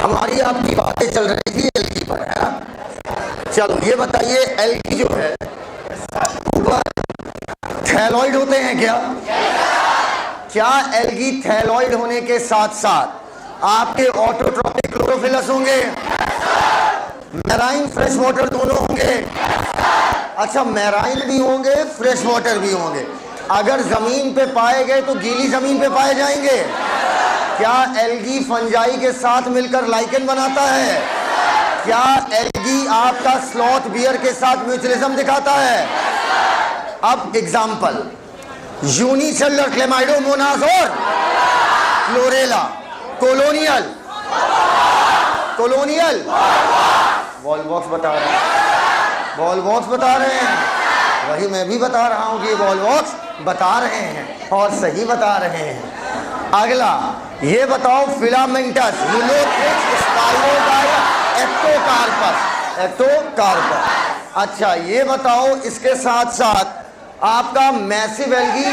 हमारी आपकी बातें चल रही थी एल्गी पर, है ना। चलो ये बताइए, एल्गी जो है ऊपर थैलॉइड होते हैं क्या? क्या एल्गी थैलॉइड होने के साथ साथ आपके ऑटोट्रॉपिक क्लोरोफिलस होंगे? मैराइन फ्रेश वाटर दोनों होंगे? अच्छा, मैराइन भी होंगे, फ्रेश वाटर भी होंगे। अगर जमीन पे पाए गए तो गीली जमीन पे पाए जाएंगे। क्या एल्गी फंजाई के साथ मिलकर लाइकेन बनाता है? क्या एल्गी आपका स्लॉथ बियर के साथ म्यूचुअलिज्म दिखाता है? अब एग्जाम्पल, यूनिसेलुलर क्लेमाइडोमोनास और क्लोरेला, कोलोनियल वॉलवॉक्स बता रहे हैं, वॉलवॉक्स बता रहे हैं। वही मैं भी बता रहा हूं कि वॉलवॉक्स बता रहे हैं और सही बता रहे हैं। अगला ये बताओ, फिलामेंटस, यूलोथ्रिक्स, स्पाइरोगाइरा, एक्टोकार्पस। अच्छा ये बताओ, इसके साथ साथ आपका मैसिव एल्गी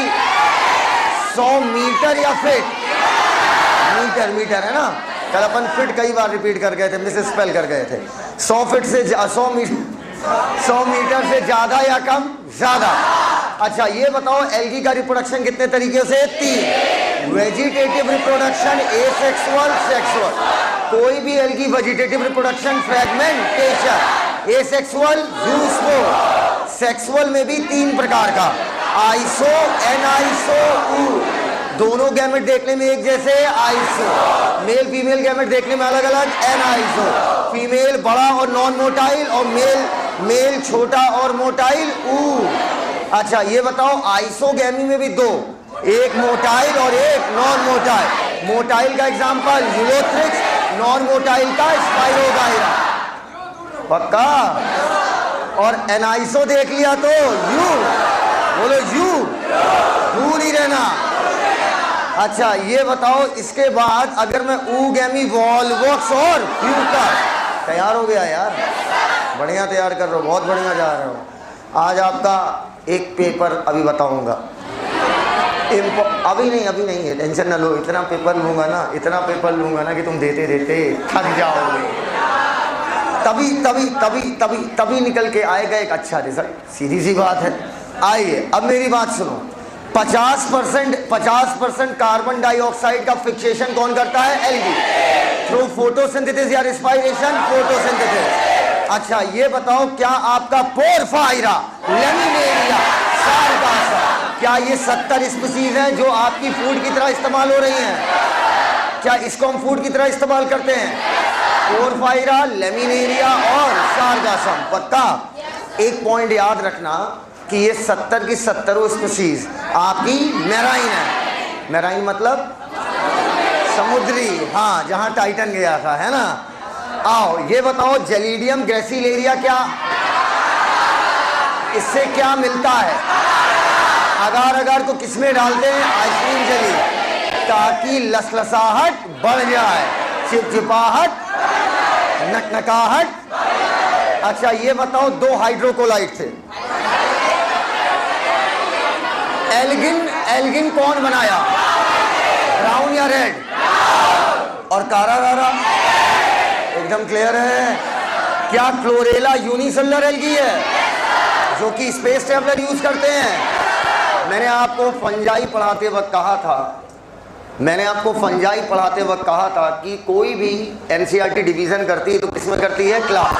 100 मीटर या फीट, मीटर है ना, कल अपन फिट कई बार रिपीट कर गए थे, मिस स्पेल कर गए थे। 100 मीटर से ज्यादा या कम? ज्यादा। अच्छा ये बताओ, एल्गी का रिप्रोडक्शन कितने तरीके से? 3। Vegetative reproduction, asexual, sexual. कोई भी algae vegetative reproduction, fragmentation, asexual, zoospore. Sexual में भी 3 प्रकार का, आइसो, एनाइसो, दोनों गैमेट देखने में एक जैसे, आइसो। मेल फीमेल गैमेट देखने में अलग अलग, एनाइसो। फीमेल बड़ा और नॉन मोटाइल, और मेल छोटा और मोटाइल, अच्छा ये बताओ, आइसोगैमी में भी 2, एक मोटाइल और एक नॉन मोटाइल। मोटाइल का एग्जांपल यूलोथ्रिक्स, नॉन मोटाइल का स्पाइरोगाइरा। पक्का? और एनाइसो देख लिया तो यू बोलो, यू नहीं रहना। अच्छा ये बताओ, इसके बाद अगर मैं ऊगैमी, वॉलवॉक्स और फ्यूटर, तैयार हो गया यार, बढ़िया तैयार कर रहे हो, बहुत बढ़िया जा रहे हो। आज आपका एक पेपर अभी बताऊंगा, अभी नहीं है, टेंशन ना लो। इतना पेपर लूंगा ना कि तुम देते देते थक जाओगे। तभी निकल के आएगा एक अच्छा रिजल्ट, सीधी सी बात है। आइए अब मेरी बात सुनो, 50% कार्बन डाइऑक्साइड का फिक्सेशन कौन करता है? एल्गी, थ्रू फोटोसिंथेसिस या रेस्पिरेशन? फोटोसिंथेसिस। अच्छा ये बताओ, क्या आपका पोरफायरा, लेमिनेरिया, सारगासा, क्या ये 70 स्पीशीज हैं जो आपकी फूड की तरह इस्तेमाल हो रही हैं? क्या इसको हम फूड की तरह इस्तेमाल करते हैं? पोरफायरा, लेमिनेरिया और सारगासम। पक्का? एक पॉइंट याद रखना कि ये 70 की 70 स्पीशीज आपकी मैराइन है। मैराइन मतलब समुद्री, हाँ, जहां टाइटन गया था, है ना। आओ ये बताओ, जेलिडियम ग्रेसिलेरिया, क्या इससे क्या मिलता है? अगार को किसमें डालते हैं? आइसक्रीम जेली, ताकि लसलसाहट बढ़ जाए, चिपचिपाहट, नकनकाहट। अच्छा ये बताओ, 2 हाइड्रोकोलाइट थे, एल्गिन कौन बनाया? ब्राउन या रेड? और कारारारा? एकदम क्लियर है। क्या क्लोरेला यूनिसेलुलर एल्गी है जो कि स्पेस ट्रैवलर यूज करते हैं? मैंने आपको फंजाई पढ़ाते वक्त कहा था कि कोई भी एनसीईआरटी डिवीजन करती है तो किसमें करती है? क्लास।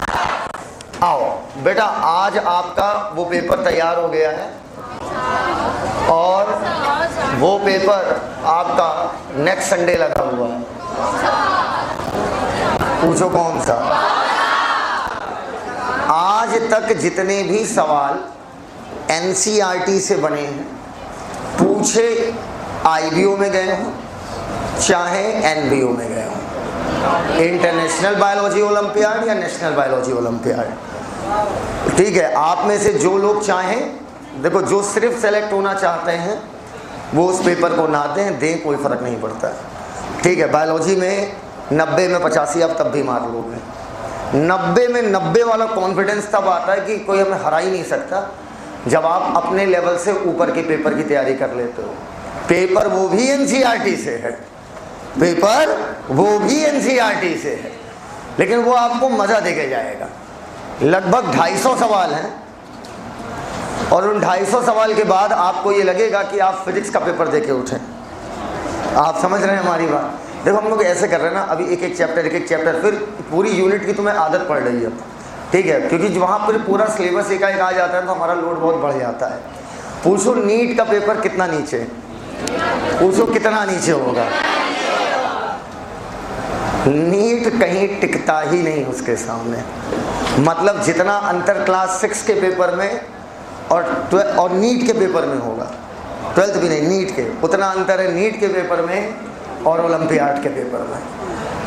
आओ बेटा, आज आपका वो पेपर तैयार हो गया है और वो पेपर आपका नेक्स्ट संडे लगा हुआ है। पूछो कौन सा? आज तक जितने भी सवाल एनसीईआरटी से बने हैं, पूछे आईबीओ में गए हों चाहे एनबीओ में गए हों, इंटरनेशनल बायोलॉजी ओलंपियाड या नेशनल बायोलॉजी ओलंपियाड, ठीक है। आप में से जो लोग चाहें, देखो, जो सिर्फ सेलेक्ट होना चाहते हैं वो उस पेपर को ना दें, कोई फर्क नहीं पड़ता है, ठीक है। बायोलॉजी में 90 में 85 आप तब भी मार लोगे। 90 में 90 वाला कॉन्फिडेंस तब आता है कि कोई हमें हरा ही नहीं सकता, जब आप अपने लेवल से ऊपर के पेपर की तैयारी कर लेते हो। पेपर वो भी एनसीईआरटी से है, लेकिन वो आपको मज़ा देके जाएगा। लगभग 250 सवाल हैं और उन 250 सवाल के बाद आपको ये लगेगा कि आप फिजिक्स का पेपर देके उठें। आप समझ रहे हैं हमारी बात? देखो हम लोग ऐसे कर रहे हैं ना, अभी एक एक चैप्टर, फिर पूरी यूनिट की तुम्हें आदत पड़ रही है, ठीक है, क्योंकि वहाँ पर पूरा सिलेबस एकाएक आ जाता है तो हमारा लोड बहुत बढ़ जाता है। पूछो नीट का पेपर कितना नीचे, पूछो कितना नीचे होगा। नीट कहीं टिकता ही नहीं उसके सामने। मतलब जितना अंतर क्लास 6 के पेपर में और नीट के पेपर में होगा, 12th भी नहीं, नीट के, उतना अंतर है नीट के पेपर में और ओलंपियाड के पेपर में।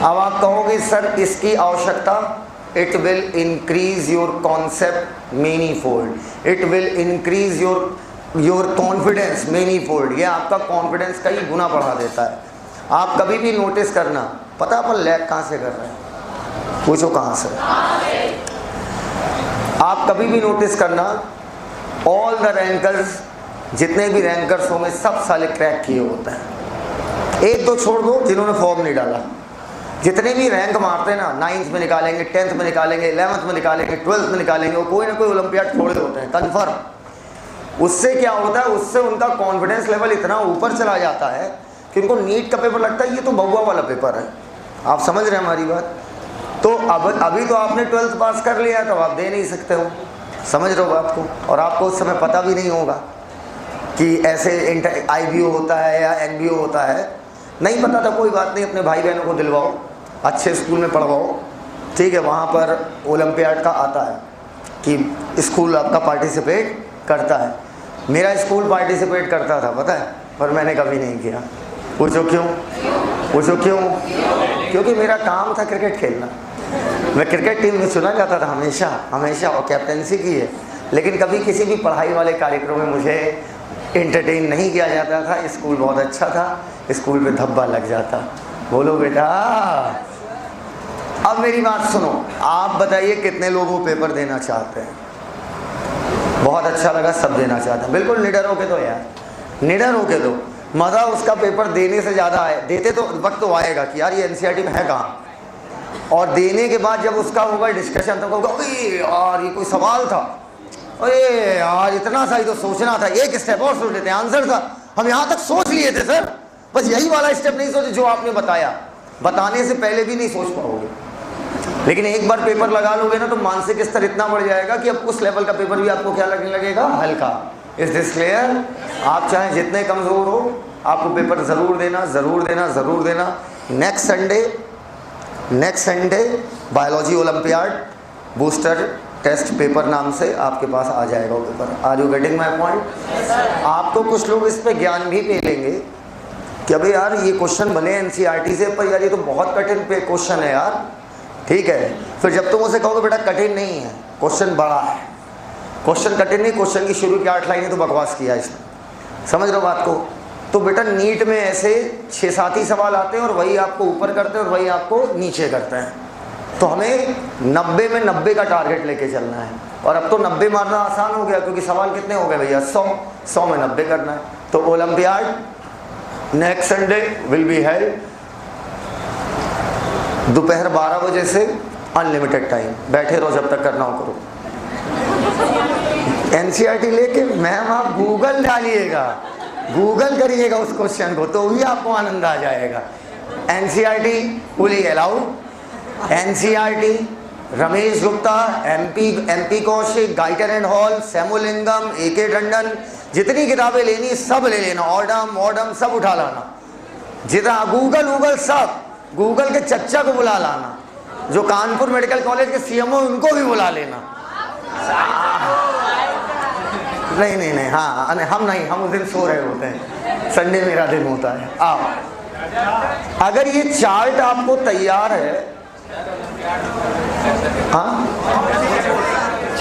अब आप कहोगे सर इसकी आवश्यकता, it will increase your concept many fold, it will increase your confidence many fold. ये आपका कॉन्फिडेंस कई गुना बढ़ा देता है। आप कभी भी नोटिस करना, पता अपन लैग कहाँ से कर रहे हैं, पूछो कहाँ से। आप कभी भी नोटिस करना, ऑल द रैंकर्स, जितने भी रैंकर्स होंगे सब साले क्रैक किए होते हैं। एक दो छोड़ दो जिन्होंने फॉर्म नहीं डाला। जितने भी रैंक मारते हैं ना, 9th में निकालेंगे, 10th में निकालेंगे, 11th में निकालेंगे, 12th में निकालेंगे, वो कोई ना कोई ओलंपियाड छोड़े होते हैं कन्फर्म। उससे क्या होता है, उससे उनका कॉन्फिडेंस लेवल इतना ऊपर चला जाता है कि उनको नीट का पेपर लगता है ये तो बउआ वाला पेपर है। आप समझ रहे हैं हमारी बात? तो अब अभी तो आपने 12th पास कर लिया तो आप दे नहीं सकते हो, समझ रहे हो बात को? और आपको उस समय पता भी नहीं होगा कि ऐसे IBO होता है या NBO होता है, नहीं पता था, कोई बात नहीं, अपने भाई बहनों को दिलवाओ, अच्छे स्कूल में पढ़वाओ, ठीक है। वहाँ पर ओलंपियाड का आता है कि स्कूल आपका पार्टिसिपेट करता है। मेरा स्कूल पार्टिसिपेट करता था पता है, पर मैंने कभी नहीं किया। पूछो क्यों? पूछो क्यों? क्योंकि मेरा काम था क्रिकेट खेलना। मैं क्रिकेट टीम में चुना जाता था हमेशा और कैप्टनसी की है, लेकिन कभी किसी भी पढ़ाई वाले कार्यक्रम में मुझे एंटरटेन नहीं किया जाता था। स्कूल बहुत अच्छा था, स्कूल पे धब्बा लग जाता। बोलो बेटा, अब मेरी बात सुनो, आप बताइए कितने लोग वो पेपर देना चाहते हैं? बहुत अच्छा लगा, सब देना चाहते हैं। बिल्कुल निडर होके दो यार, निडर होके दो। मज़ा उसका पेपर देने से ज़्यादा है, देते तो वक्त तो आएगा कि यार ये NCERT में है कहाँ, और देने के बाद जब उसका होगा डिस्कशन तो होगा, अरे यार ये कोई सवाल था, अरे यार इतना सा ही तो सोचना था, एक स्टेप और सोच लेते, आंसर था, हम यहाँ तक सोच लिए थे सर, बस यही वाला स्टेप नहीं सोचे जो आपने बताया। बताने से पहले भी नहीं सोच पाओगे, लेकिन एक बार पेपर लगा लोगे ना तो मानसिक स्तर इतना बढ़ जाएगा कि अब उस लेवल का पेपर भी आपको क्या लगने लगेगा, हल्का। Is this clear? आप चाहे जितने कमज़ोर हो, आपको पेपर ज़रूर देना, ज़रूर देना, ज़रूर देना। Next Sunday biology olympiad booster test paper नाम से आपके पास आ जाएगा वो paper. Are you getting my point? आपको कुछ लोग इस पे ज्ञान भी ले लेंगे कि अबे यार ये क्वेश्चन बने NCERT से, पर यार ये तो बहुत कठिन पे क्वेश्चन है यार, ठीक है। फिर जब तुम उसे कहोगे बेटा कठिन नहीं है, क्वेश्चन बड़ा है, क्वेश्चन कठिन नहीं, क्वेश्चन की शुरू की 8 लाइनें तो बकवास किया है इसने, समझ रहे हो बात को? तो बेटा नीट में ऐसे 6-7 ही सवाल आते हैं और वही आपको ऊपर करते हैं और वही आपको नीचे करते हैं। तो हमें 90 में 90 का टारगेट लेके चलना है। और अब तो 90 मारना आसान हो गया क्योंकि सवाल कितने हो गए भैया, 100 में 90 करना है। तो olympiad next Sunday will be held दोपहर 12 बजे से अनलिमिटेड टाइम, बैठे रहो जब तक करना हो करो। NCERT लेके मैम आप गूगल डालिएगा, गूगल करिएगा उस क्वेश्चन को, तो भी आपको आनंद आ जाएगा। NCERT fully allowed, NCERT, Ramesh Gupta, MP Kaushik, Guyton and Hall, Sembulingam, AK Tandon, जितनी किताबें लेनी सब ले लेना, ऑर्डम सब उठा लाना, जितना गूगल सब, गूगल के चच्चा को बुला लाना, जो कानपुर मेडिकल कॉलेज के CMO उनको भी बुला लेना। नहीं, हाँ हम नहीं, हम उस दिन सो रहे होते हैं, संडे मेरा दिन होता है। आओ, अगर ये चार्ट आपको तैयार है, हाँ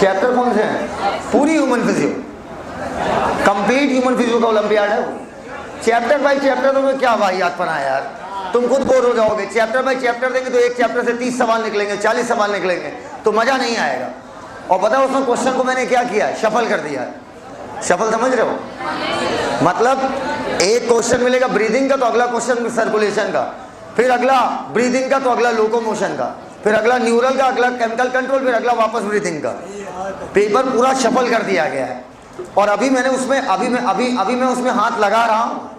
चैप्टर कौन से हैं? पूरी human physio, complete human physio का ओलंपियाड है वो। चैप्टर बाय चैप्टर तो क्या भाई याद पना है यार, तुम खुद बोर हो जाओगे। चैप्टर बाय चैप्टर देंगे तो एक चैप्टर से 30 सवाल निकलेंगे, 40 सवाल निकलेंगे, तो मजा नहीं आएगा। और पता है उसमें क्वेश्चन को मैंने क्या किया, शफल कर दिया है। शफल समझ रहे हो? मतलब एक क्वेश्चन मिलेगा ब्रीदिंग का तो अगला क्वेश्चन सर्कुलेशन का, फिर अगला ब्रीदिंग का तो अगला लोकोमोशन का, फिर अगला न्यूरल का, अगला केमिकल कंट्रोल, फिर अगला वापस ब्रीथिंग का। पेपर पूरा शफल कर दिया गया है। और अभी मैंने उसमें अभी मैं उसमें हाथ लगा रहा हूँ,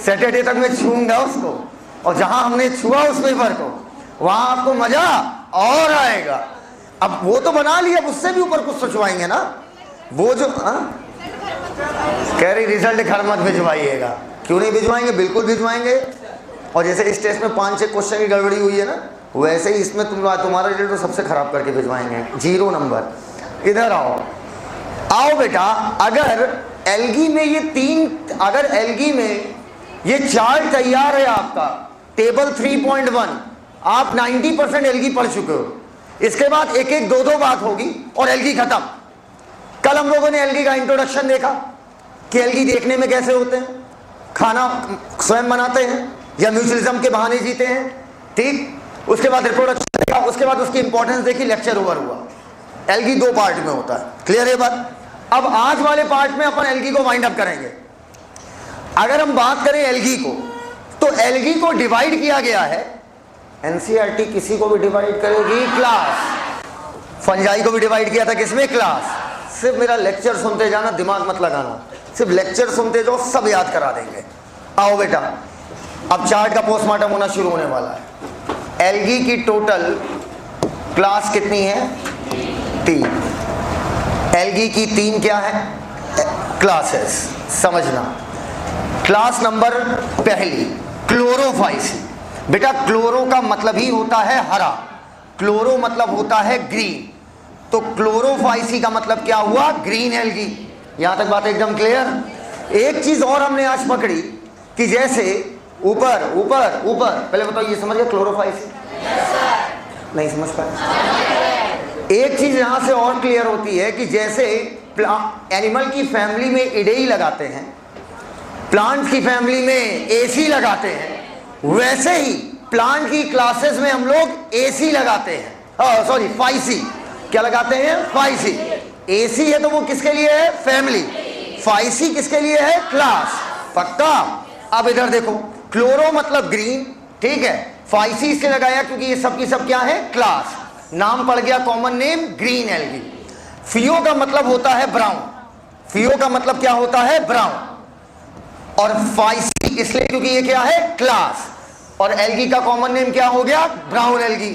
सैटरडे तक मैं छूऊंगा उसको, और जहां हमने छुआ उस पेपर को वहां आपको मजा और आएगा। अब वो तो बना लिया, उससे भी ऊपर कुछ सोचवाएंगे ना। वो जो कह रही रिजल्ट घर मत भिजवाइएगा। क्यों नहीं भिजवाएंगे, बिल्कुल भिजवाएंगे। और जैसे इस टेस्ट में 5-6 क्वेश्चन की गड़बड़ी हुई है ना, वैसे ही इसमें तुम्हारा रिजल्ट तो सबसे खराब करके भिजवाएंगे, 0 नंबर। इधर आओ, आओ बेटा। अगर एल्गी में ये 3, अगर एल्गी में ये चार्ट तैयार है आपका, टेबल 3.1, आप 90% एल्गी पढ़ चुके हो। इसके बाद एक एक 2-2 बात होगी और एल्गी खत्म। कल हम लोगों ने एल्गी का इंट्रोडक्शन देखा कि एल्गी देखने में कैसे होते हैं, खाना स्वयं बनाते हैं या म्यूचुअलिज्म के बहाने जीते हैं, ठीक। उसके बाद रिप्रोडक्शन देखा, उसके बाद उसकी इंपॉर्टेंस देखी, लेक्चर ओवर हुआ। एल्गी 2 पार्ट में होता है, क्लियर है बात। अब आज वाले पार्ट में अपन एल्गी को वाइंड अप करेंगे। अगर हम बात करें एल्गी को, तो एल्गी को डिवाइड किया गया है, एनसीईआरटी किसी को भी डिवाइड करेगी, क्लास। फंजाई को भी डिवाइड किया था किसमें, क्लास। सिर्फ मेरा लेक्चर सुनते जाना, दिमाग मत लगाना, सिर्फ लेक्चर सुनते जाओ, सब याद करा देंगे। आओ बेटा, अब चार्ट का पोस्टमार्टम होना शुरू होने वाला है। एल्गी की टोटल क्लास कितनी है, 3। एल्गी की 3 क्या है, क्लासेस, समझना। क्लास नंबर पहली, क्लोरोफाइसी। बेटा क्लोरो का मतलब ही होता है हरा, क्लोरो मतलब होता है ग्रीन, तो क्लोरोफाइसी का मतलब क्या हुआ, ग्रीन एल्गी। यहां तक बात एकदम क्लियर। एक चीज और हमने आज पकड़ी कि जैसे ऊपर ऊपर ऊपर, पहले बताओ ये समझ गए क्लोरोफाइसी? नहीं समझ पाए। एक चीज यहां से और क्लियर होती है कि जैसे एनिमल की फैमिली में इडेई लगाते हैं, प्लांट की फैमिली में एसी लगाते हैं, वैसे ही प्लांट की क्लासेस में हम लोग एसी लगाते हैं, सॉरी फाइसी। क्या लगाते हैं, फाइसी। एसी है तो वो किसके लिए है, फैमिली। फाइसी किसके लिए है, क्लास। पक्का। अब इधर देखो, क्लोरो मतलब ग्रीन, ठीक है। फाइसी इससे लगाया क्योंकि ये सब की सब क्या है, क्लास। नाम पड़ गया कॉमन नेम, ग्रीन एल्गी। फियो का मतलब होता है ब्राउन, फियो का मतलब क्या होता है, ब्राउन। और फाइसी इसलिए क्योंकि ये क्या है, क्लास। और एल्गी का कॉमन नेम क्या हो गया, ब्राउन एल्गी।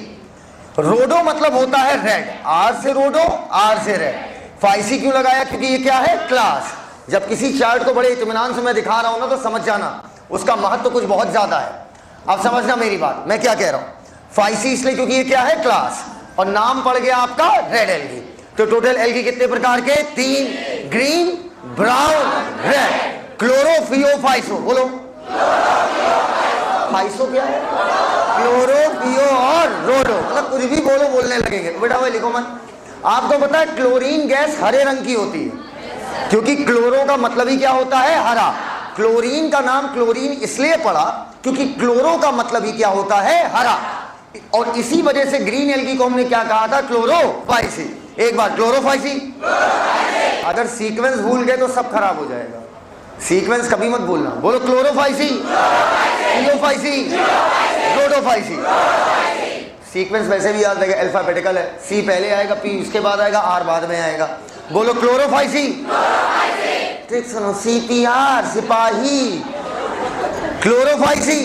रोडो मतलब होता है रेड, आर से रोडो, आर से रेड। फाइसी क्यों लगाया, क्योंकि ये क्या है, क्लास। जब किसी चार्ट को बड़े इत्मीनान से मैं दिखा रहा हूं ना, तो समझ जाना उसका महत्व तो कुछ बहुत ज्यादा है। अब समझना मेरी बात, मैं क्या कह रहा हूं। फाइसी इसलिए क्योंकि ये क्या है, क्लास, और नाम पड़ गया आपका रेड एल्गी। तो टोटल एल्गी कितने प्रकार के, 3, ग्रीन, ब्राउन, रेड। क्लोरोफियो फाइसो, बोलो। फाइसो क्या है, क्लोरोफियो और रोडो, मतलब कुछ भी बोलो, बोलने लगेंगे। बेटा वो लिखो मत। आपको पता है क्लोरीन गैस हरे रंग की होती है, क्योंकि क्लोरो का मतलब ही क्या होता है, हरा। क्लोरीन का नाम क्लोरीन इसलिए पड़ा क्योंकि क्लोरो का मतलब ही क्या होता है, हरा। और इसी वजह से ग्रीन एल्गी को हमने क्या कहा था, क्लोरोफाइसी। एक बार क्लोरोफाइसी। अगर सीक्वेंस भूल गए तो सब खराब हो जाएगा। सीक्वेंस कभी मत भूलना, बोलो क्लोरोफाइसी, क्लोरोफाइसी, रोडोफाइसी। सीक्वेंस वैसे भी याद रहेगा, अल्फाबेटिकल है, सी पहले आएगा, पी उसके बाद आएगा, आर बाद में आएगा। बोलो क्लोरोफाइसी। ठीक सुनो, CPR सिपाही, क्लोरोफाइसी,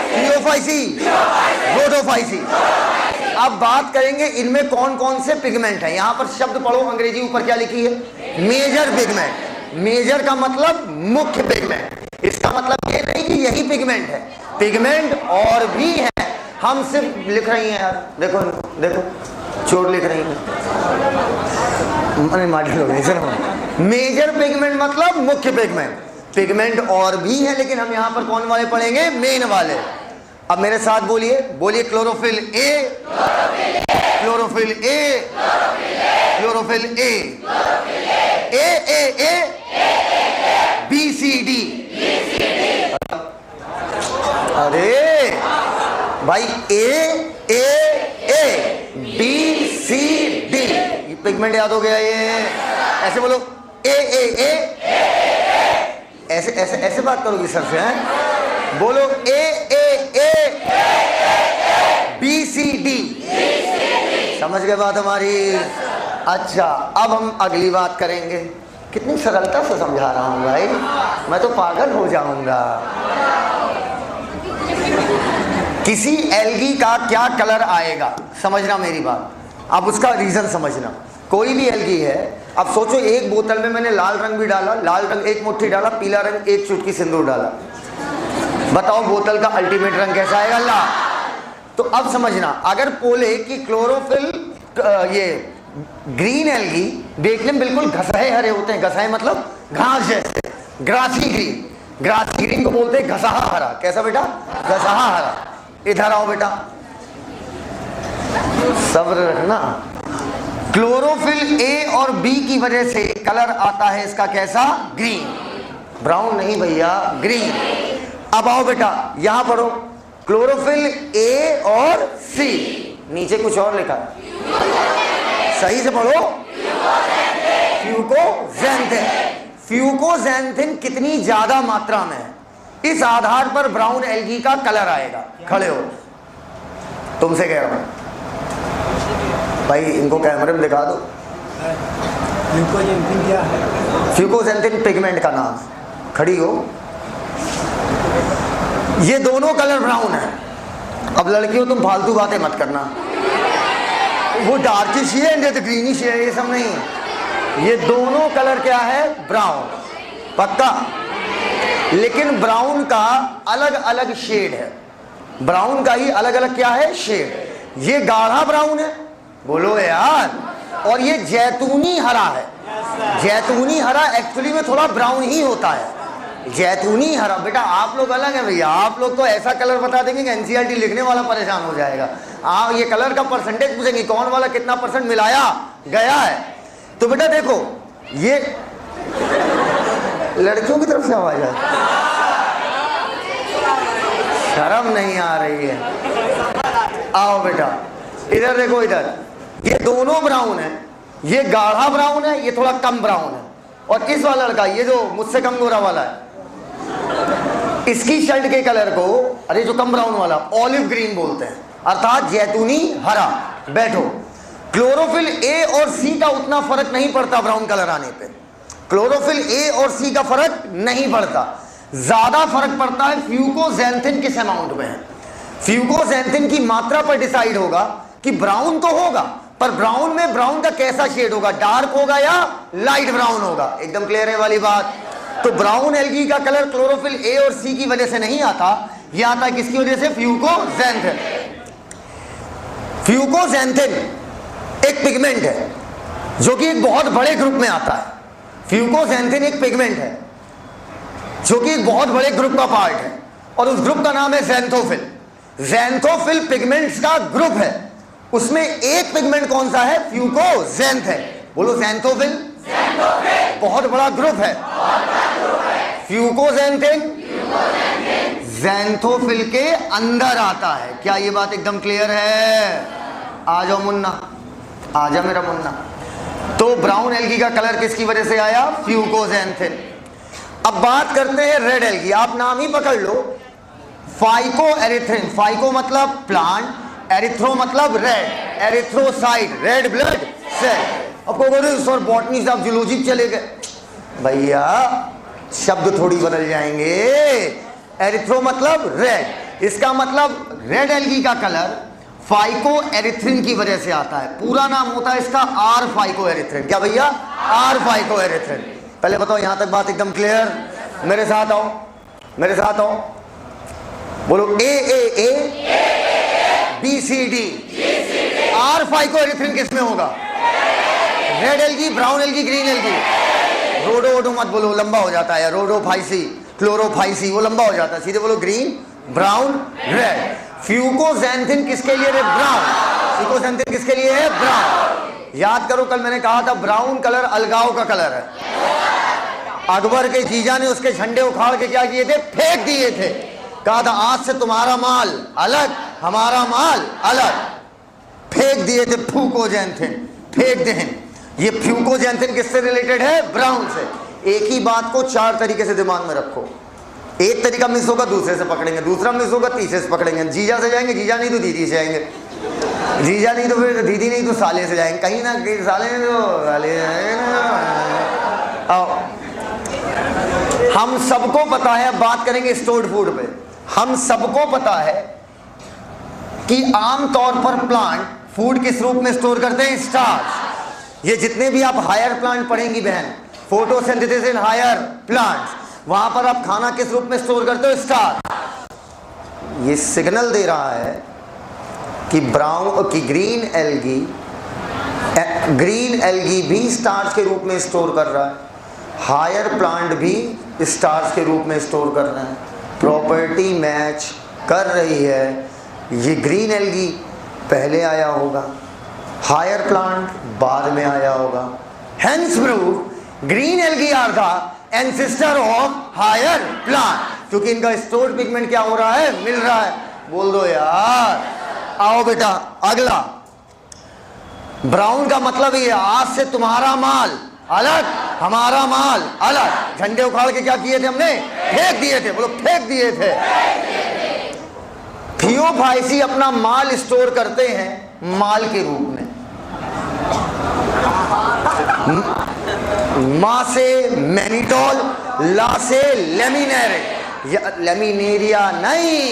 क्लियोफाइसी, रोडोफाइसी। अब बात करेंगे इनमें कौन कौन से पिगमेंट है। यहां पर शब्द पढ़ो, अंग्रेजी ऊपर क्या लिखी है, मेजर पिगमेंट। मेजर का मतलब मुख्य पिगमेंट। इसका मतलब ये नहीं कि यही पिगमेंट है, पिगमेंट और भी है, हम सिर्फ लिख रही हैं यार। देखो देखो, चोट लिख रही है, मेजर पिगमेंट मतलब मुख्य पिगमेंट। पिगमेंट और भी है, लेकिन हम यहां पर कौन वाले पढ़ेंगे, मेन वाले। अब मेरे साथ बोलिए, बोलिए chlorophyll A, chlorophyll A, chlorophyll A, A, BCD। अरे भाई ए BCD, पिगमेंट याद हो गया ये। ऐसे बोलो ए, ऐसे ऐसे ऐसे बात करोगी सर से, हैं? बोलो ए BCD। समझ गए बात हमारी? अच्छा, अब हम अगली बात करेंगे। कितनी सरलता से समझा रहा हूँ भाई, मैं तो पागल हो जाऊंगा। किसी एल्गी का क्या कलर आएगा, समझना मेरी बात, अब उसका रीजन समझना। कोई भी एल्गी है, अब सोचो एक बोतल में मैंने लाल रंग भी डाला, लाल रंग एक मुट्ठी डाला, पीला रंग एक चुटकी सिंदूर डाला, बताओ बोतल का अल्टीमेट रंग कैसा आएगा? लाल। तो अब समझना, अगर बोले कि क्लोरोफिल ये ग्रीन एल्गी देखने में बिल्कुल घसाए हरे होते हैं, घसाए मतलब घास जैसे, ग्रासी ग्रीन, ग्रासी ग्रीन को बोलते हैं घसाहा हरा। कैसा बेटा? घसाहा हरा। इधर आओ बेटा, सब्र रखना। क्लोरोफिल ए और बी की वजह से कलर आता है इसका कैसा? ग्रीन। ब्राउन नहीं भैया, ग्रीन। अब आओ बेटा यहां पढ़ो, क्लोरोफिल ए और सी, नीचे कुछ और लिखा, सही से पढ़ो, फ्यूकोजेंथिन। फ्यूकोजेंथिन कितनी ज्यादा मात्रा में है, इस आधार पर ब्राउन एल्गी का कलर आएगा। खड़े हो, तुमसे कह रहा हूं भाई, इनको कैमरे में दिखा दो। फ्यूकोजेंथिन क्या है? फ्यूकोजेंथिन पिगमेंट का नाम। खड़ी हो, ये दोनों कलर ब्राउन है। अब लड़कियों तुम फालतू बातें मत करना, वो डार्किश ही है, तो ग्रीनिश है, ये सब नहीं। ये दोनों कलर क्या है? ब्राउन, पक्का। लेकिन ब्राउन का अलग अलग शेड है, ब्राउन का ही अलग अलग क्या है? शेड। ये गाढ़ा ब्राउन है, बोलो यार, और ये जैतूनी हरा है। जैतूनी हरा एक्चुअली में थोड़ा ब्राउन ही होता है, जैतूनी हरा। बेटा आप लोग अलग है भैया, आप लोग तो ऐसा कलर बता देंगे कि एनसीईआरटी लिखने वाला परेशान हो जाएगा। आप ये कलर का परसेंटेज पूछेंगे, कौन वाला कितना परसेंट मिलाया गया है। तो बेटा देखो, ये लड़कियों की तरफ से आवाज है, शर्म नहीं आ रही है। आओ बेटा इधर देखो, इधर ये दोनों ब्राउन है, ये गाढ़ा ब्राउन है, ये थोड़ा कम ब्राउन है। और इस वाला लड़का, ये जो मुझसे कम गोरा वाला है, इसकी शर्ट के कलर को, अरे जो कम ब्राउन वाला, ऑलिव ग्रीन बोलते हैं, अर्थात जैतूनी हरा। बैठो, क्लोरोफिल ए और सी का उतना फर्क नहीं पड़ता ब्राउन कलर आने पे। क्लोरोफिल ए और सी का फर्क नहीं पड़ता, ज्यादा फर्क पड़ता है फ्यूकोजेंथिन किस अमाउंट में है। फ्यूकोजेंथिन की मात्रा पर डिसाइड होगा कि ब्राउन तो होगा, पर ब्राउन में ब्राउन का कैसा शेड होगा, डार्क होगा या लाइट ब्राउन होगा। एकदम क्लियर है वाली बात। तो ब्राउन एल्गी का कलर क्लोरोफिल ए और सी की वजह से नहीं आता, यह आता है किसकी वजह से? फ्यूकोजेंथिन। फ्यूकोजेंथिन एक पिगमेंट है जो कि एक बहुत बड़े ग्रुप में आता है। फ्यूकोजेंथिन एक पिगमेंट है जो कि एक बहुत बड़े ग्रुप का पार्ट है, और उस ग्रुप का नाम है ज़ैंथोफिल। ज़ैंथोफिल पिगमेंट्स का ग्रुप है, उसमें एक पिगमेंट कौन सा है? फ्यूकोजेंथ है। बोलो ज़ैंथोफिल बहुत बड़ा ग्रुप है। फ्यूकोजेंथिन ज़ैंथोफिल के अंदर आता है। क्या ये बात एकदम क्लियर है? आ जाओ मुन्ना, आ जा मेरा मुन्ना। तो ब्राउन एल्गी का कलर किसकी वजह से आया? फ्यूकोजेंथिन। अब बात करते हैं रेड एल्गी। आप नाम ही पकड़ लो, फाइको एरिथ्रिन। फाइको मतलब प्लांट, एरिथ्रो मतलब red, erythrocyte red blood cell. अब को सर बॉटनी से आप जूलॉजी चले गए, भैया शब्द थोड़ी बदल जाएंगे। एरिथ्रो मतलब रेड, इसका मतलब रेड एल्गी का कलर फाइको एरिथ्रिन की वजह से आता है। पूरा नाम होता है इसका आर फाइको एरिथ्रिन। क्या भैया? Are phyco erythrin. पहले बताओ यहां तक बात एकदम क्लियर? मेरे साथ आओ, मेरे साथ आओ, बोलो A A A, B C D. R phyco erythrin किसमें होगा? Red algae, brown algae, green algae. रोडो ओडो मत बोलो, लंबा हो जाता है। रोडोफाइसी, क्लोरोफाइसी, वो लंबा हो जाता है। सीधे बोलो ग्रीन, ब्राउन, रेड। फ्यूकोजेंथिन किसके लिए? ब्राउन। फ्यूकोजेंथिन किसके लिए है? ब्राउन। याद करो कल मैंने कहा था ब्राउन कलर अलगाव का कलर है। अकबर के जीजा ने उसके झंडे उखाड़ के क्या किए थे? फेंक दिए थे। कहा था आज से तुम्हारा माल अलग, हमारा माल अलग। फेंक दिए थे फ्यूकोजेंथिन, फेंक दें। ये फ्यूकोजेंथिन किससे रिलेटेड है? ब्राउन से। एक ही बात को चार तरीके से दिमाग में रखो। एक तरीका मिस होगा दूसरे से पकड़ेंगे, दूसरा मिस होगा तीसरे से पकड़ेंगे, जीजा से जाएंगे, जीजा नहीं तो दीदी से जाएंगे। जीजा नहीं तो फिर दीदी नहीं तो साले से जाएंगे, कहीं ना कहीं साले ने तो साले आओ। हम सबको पता है, अब बात करेंगे स्टोर्ड फूड पे। हम सबको पता है कि आमतौर पर प्लांट फूड किस रूप में स्टोर करते हैं? स्टार्च। ये जितने भी आप हायर प्लांट पढ़ेंगी बहन, फोटोसिंथेसिस इन हायर प्लांट्स, वहां पर आप खाना किस रूप में स्टोर करते हो? स्टार्च। ये सिग्नल दे रहा है कि ग्रीन एल्गी भी स्टार्च के रूप में स्टोर कर रहा है, हायर प्लांट भी स्टार्च के रूप में स्टोर कर रहे हैं। प्रॉपर्टी मैच कर रही है। ये ग्रीन एल्गी पहले आया होगा, हायर प्लांट बाद में आया होगा। Hence prove green algae are the ancestor of higher plant, क्योंकि इनका स्टोर्ड पिगमेंट क्या हो रहा है? मिल रहा है। बोल दो यार। आओ बेटा अगला। ब्राउन का मतलब ये, आज से तुम्हारा माल अलग, हमारा माल अलग। झंडे उखाड़ के क्या किए थे हमने? फेंक दिए थे। बोलो फेंक दिए थे। थियोफाइसी अपना माल स्टोर करते हैं माल के रूप में। मां से मैनिटोल, ला से लेमिनेरिया नहीं,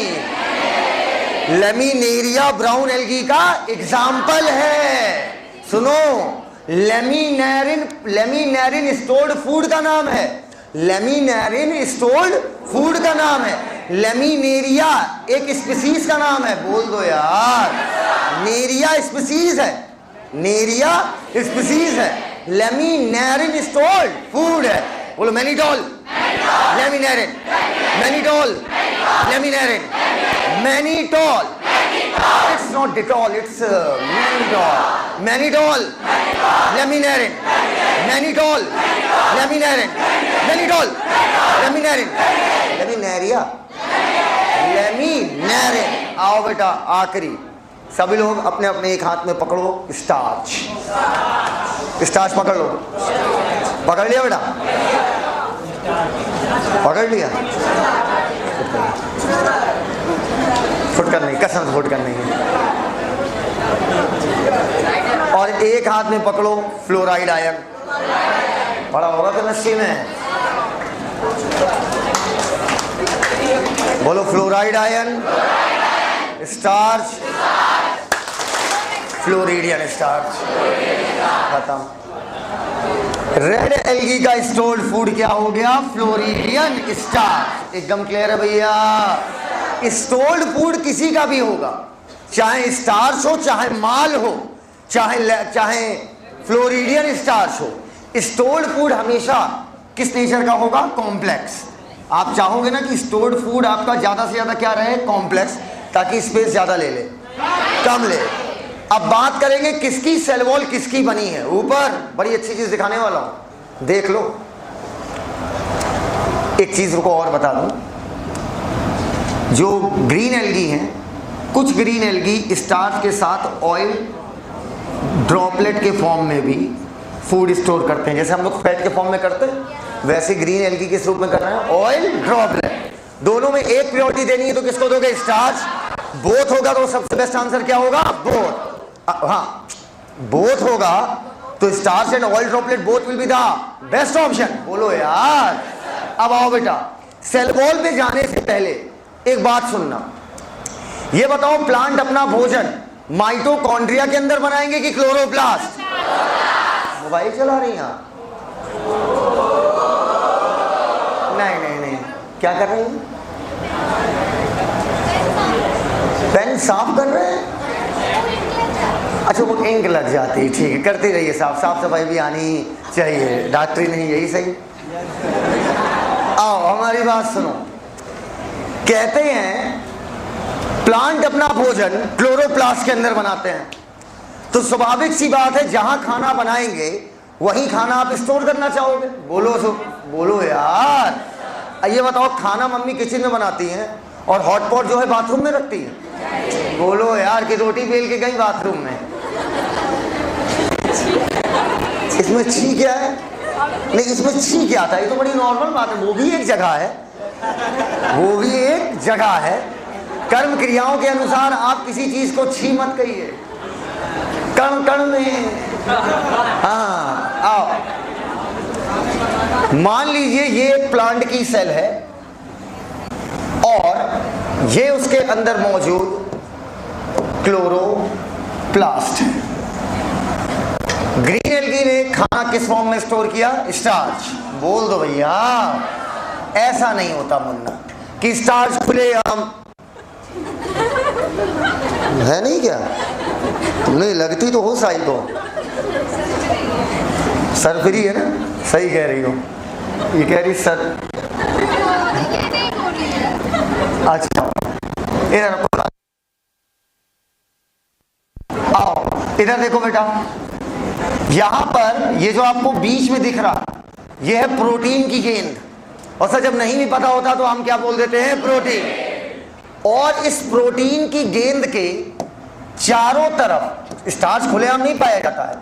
लेमिनेरिया ब्राउन एल्गी का एग्जाम्पल है। सुनो, लेमिनेरिन स्टोर्ड फूड का नाम है। लेमिनेरिन स्टोर्ड फूड का नाम है। लेमिनेरिया एक स्पीसीज का नाम है। बोल दो यार। नेरिया स्पीसीज है, नेरिया स्पीसीज है, लेमिनेरिन स्टोर्ड फूड है। बोलो mannitol, laminarin, mannitol, laminarin, mannitol. It's not Dettol, it's Manitol. Manitol, Leminarin, Manitol, Leminarin, Manitol, Leminarin, Leminaria, Leminarin। आओ बेटा आखिरी, सभी लोग अपने अपने एक हाथ में पकड़ो स्टार्च। स्टार्च पकड़ लो। पकड़ लिया बेटा? पकड़ लिया? फुटकर नहीं, कसम फुटकर नहीं है। और एक हाथ में पकड़ो फ्लोराइड आयन। पड़ा होगा केमिस्ट्री में। बोलो fluoride ion, starch, floridean starch. खत्म। रेड एल्गी का स्टोर्ड फूड क्या हो गया? Floridean starch. एकदम क्लियर है भैया। स्टोर्ड फूड किसी का भी होगा, चाहे स्टार्च हो, चाहे माल हो, चाहे फ्लोरिडियन स्टार्च हो। स्टोर्ड फूड हमेशा किस नेचर का होगा? कॉम्प्लेक्स। आप चाहोगे ना कि स्टोर्ड फूड आपका ज्यादा से ज्यादा क्या रहे? कॉम्प्लेक्स, ताकि स्पेस ज्यादा ले ले, कम ले। अब बात करेंगे किसकी सेल वॉल किसकी बनी है। ऊपर बड़ी अच्छी चीज दिखाने वाला हूं, देख लो। एक चीज को और बता दूं, जो ग्रीन एल्गी हैं, कुछ ग्रीन एल्गी स्टार्च के साथ ऑयल ड्रॉपलेट के फॉर्म में भी फूड स्टोर करते हैं। जैसे हम लोग फैट के फॉर्म में करते हैं, वैसे ग्रीन एल्गी किस रूप में कर रहे हैं? Oil droplet. दोनों में एक प्योरिटी देनी है तो किसको दोगे? स्टार्च। बोथ होगा तो सबसे बेस्ट आंसर क्या होगा? बोथ। हाँ, बोथ होगा तो starch and oil droplet both will be the best option. बोलो यार। अब आओ बेटा, सेल वॉल पे जाने से पहले एक बात सुनना। ये बताओ, प्लांट अपना भोजन माइटोकॉन्ड्रिया के अंदर बनाएंगे कि क्लोरोप्लास्ट? मोबाइल चला रही हैं आप? नहीं नहीं नहीं, क्या कर रही हैं? पेन साफ कर रहे हैं? अच्छा, वो इंक लग जाती है। ठीक है, करते रहिए। साफ सफाई भी आनी चाहिए, डॉक्टरी नहीं, यही सही। आओ हमारी बात सुनो। कहते हैं प्लांट अपना भोजन क्लोरोप्लास्ट के अंदर बनाते हैं, तो स्वाभाविक सी बात है जहां खाना बनाएंगे वहीं खाना आप स्टोर करना चाहोगे। बोलो यार। ये बताओ, खाना मम्मी किचन में बनाती हैं और हॉटपॉट जो है बाथरूम में रखती है? बोलो यार कि रोटी बेल के गई बाथरूम में। इसमें छी क्या है? नहीं, इसमें छी क्या था? ये तो बड़ी नॉर्मल बात है। वो भी एक जगह है, वो भी एक जगह है। कर्म क्रियाओं के अनुसार आप किसी चीज को छी मत कहिए, कण कण में। हाँ आओ, मान लीजिए ये एक प्लांट की सेल है और ये उसके अंदर मौजूद क्लोरोप्लास्ट है। ग्रीन एल्गी ने खाना किस फॉर्म में स्टोर किया? स्टार्च। बोल दो भैया, ऐसा नहीं होता मुन्ना कि स्टार्च खुले आम है नहीं क्या? नहीं लगती तो हो साई को, सर फ्री है ना? सही कह रही हो, ये कह रही सर। अच्छा इधर आओ, इधर देखो बेटा, यहां पर ये जो आपको बीच में दिख रहा ये है प्रोटीन की गेंद। और सर जब नहीं भी पता होता तो हम क्या बोल देते हैं? प्रोटीन। और इस प्रोटीन की गेंद के चारों तरफ स्टार्च खुलेआम नहीं पाया जाता है,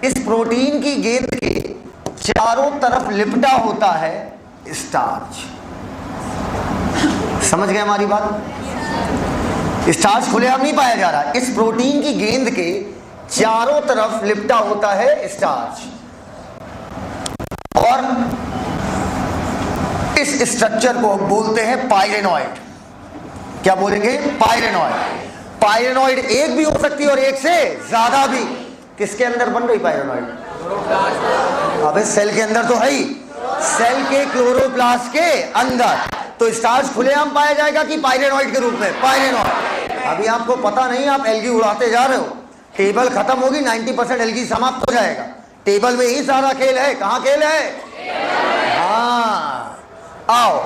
इस प्रोटीन की गेंद के चारों तरफ लिपटा होता है स्टार्च। समझ गए हमारी बात? स्टार्च खुलेआम नहीं पाया जा रहा, इस प्रोटीन की गेंद के चारों तरफ लिपटा होता है स्टार्च। और इस स्ट्रक्चर को बोलते हैं पाइरेनॉइड। क्या बोलेंगे? पाइरेनॉइड। पाइरेनॉइड एक भी हो सकती है और एक से ज्यादा भी। किसके अंदर बन रही पाइरेनॉइड? अबे सेल के अंदर तो है ही, सेल के क्लोरोप्लास्ट के अंदर। तो स्टार्च खुलेआम पाया जाएगा कि पाइरेनॉइड के रूप में? पाइरेनॉइड। अभी आपको पता नहीं, आप एल्गी उड़ाते जा रहे हो, टेबल खत्म होगी 90% एल्गी समाप्त हो जाएगा। टेबल में ही सारा खेल है। कहाँ खेल है? हाँ आओ,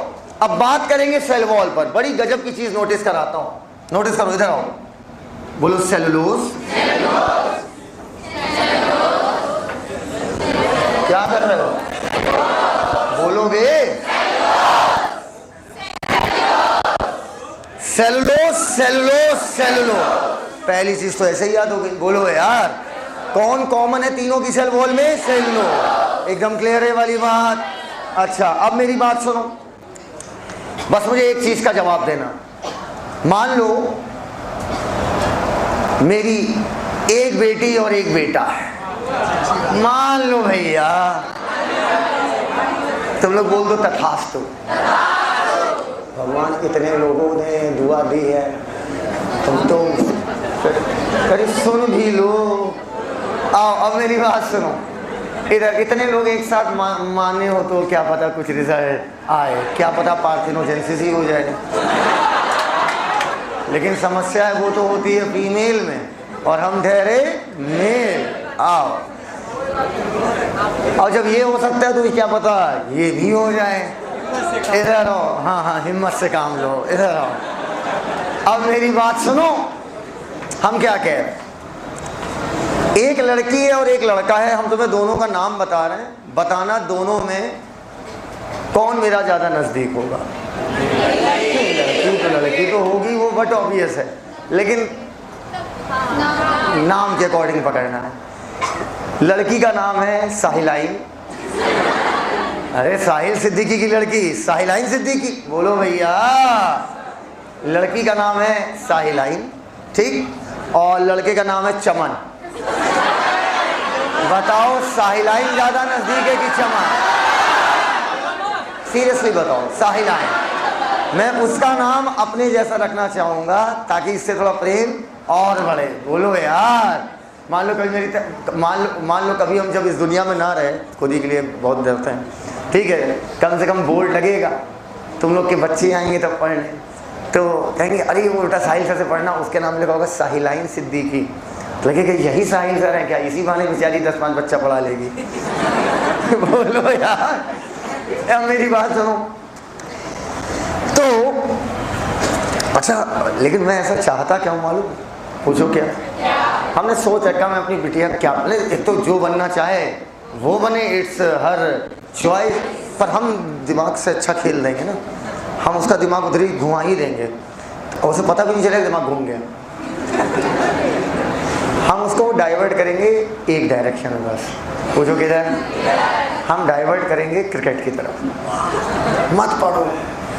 अब बात करेंगे सेल वॉल पर। बड़ी गजब की चीज नोटिस कराता हूं, नोटिस करो, इधर आओ, बोलो सेलुलोज। क्या कर रहे हो? बोलोगे? Cellulose cellulose cellulose. पहली चीज तो ऐसे ही याद हो गई। बोलो यार, कौन कॉमन है तीनों की सेल वॉल में? सेलुलोज। एकदम क्लियर है वाली बात? अच्छा अब मेरी बात सुनो, बस मुझे एक चीज का जवाब देना। मान लो मेरी एक बेटी और एक बेटा है, मान लो भैया, तुम लोग बोल दो तथास्तु। भगवान कितने लोगों ने दुआ दी है, तुम तो करीब सुन भी लो। आओ अब मेरी बात सुनो, इधर इतने लोग एक साथ माने हो तो क्या पता कुछ रिजल्ट आए, क्या पता पार्थेनोजेनेसिस ही हो जाए। लेकिन समस्या है वो तो होती है फीमेल में, और हम ठहरे मेल। आओ, और जब ये हो सकता है तो क्या पता ये भी हो जाए। इधर आओ, हाँ हाँ हिम्मत से काम लो, इधर आओ। अब मेरी बात सुनो, हम क्या कह रहे हैं? एक लड़की है और एक लड़का है, हम तुम्हें दोनों का नाम बता रहे हैं, बताना दोनों में कौन मेरा ज्यादा नजदीक होगा। लड़की तो होगी वो, बट ऑब्वियस है, लेकिन नाम के अकॉर्डिंग पकड़ना है। लड़की का नाम है साहिलाइन। अरे साहिल सिद्दीकी की लड़की साहिलाइन सिद्दीकी, बोलो भैया। लड़की का नाम है साहिलाइन, ठीक, और लड़के का नाम है चमन। बताओ साहिलाइन ज्यादा नजदीक है कि चमन? सीरियसली बताओ, साहिलाइन। मैं उसका नाम अपने जैसा रखना चाहूंगा ताकि इससे थोड़ा प्रेम और बढ़े। बोलो यार, मान लो कभी मान लो कभी हम जब इस दुनिया में ना रहे, खुद ही के लिए बहुत डरते हैं, ठीक है, कम से कम बोर्ड लगेगा, तुम लोग के बच्चे आएंगे तब पढ़ने, तो कहेंगे अरे वो उल्टा साहिल सर से पढ़ना, उसके नाम लिखा होगा साहिलाइन सिद्दीकी। लगेगा यही साहिल सर है क्या, इसी बहाने बेचारी 10-5 बच्चा पढ़ा लेगी। बोलो यार, मेरी बात सुनो। तो अच्छा, लेकिन मैं ऐसा चाहता क्या हूँ मालूम? पूछो क्या? हमने सोच रखा मैं अपनी बिटिया क्या, एक तो जो बनना चाहे वो बने, इट्स हर चॉइस, पर हम दिमाग से अच्छा खेल देंगे ना, हम उसका दिमाग उधर ही घुमा ही देंगे, और उसे पता भी नहीं चलेगा दिमाग घूम गया। हम उसको डाइवर्ट करेंगे एक डायरेक्शन में, बस। पूछो किधर? हम डाइवर्ट करेंगे क्रिकेट की तरफ। मत पढ़ो,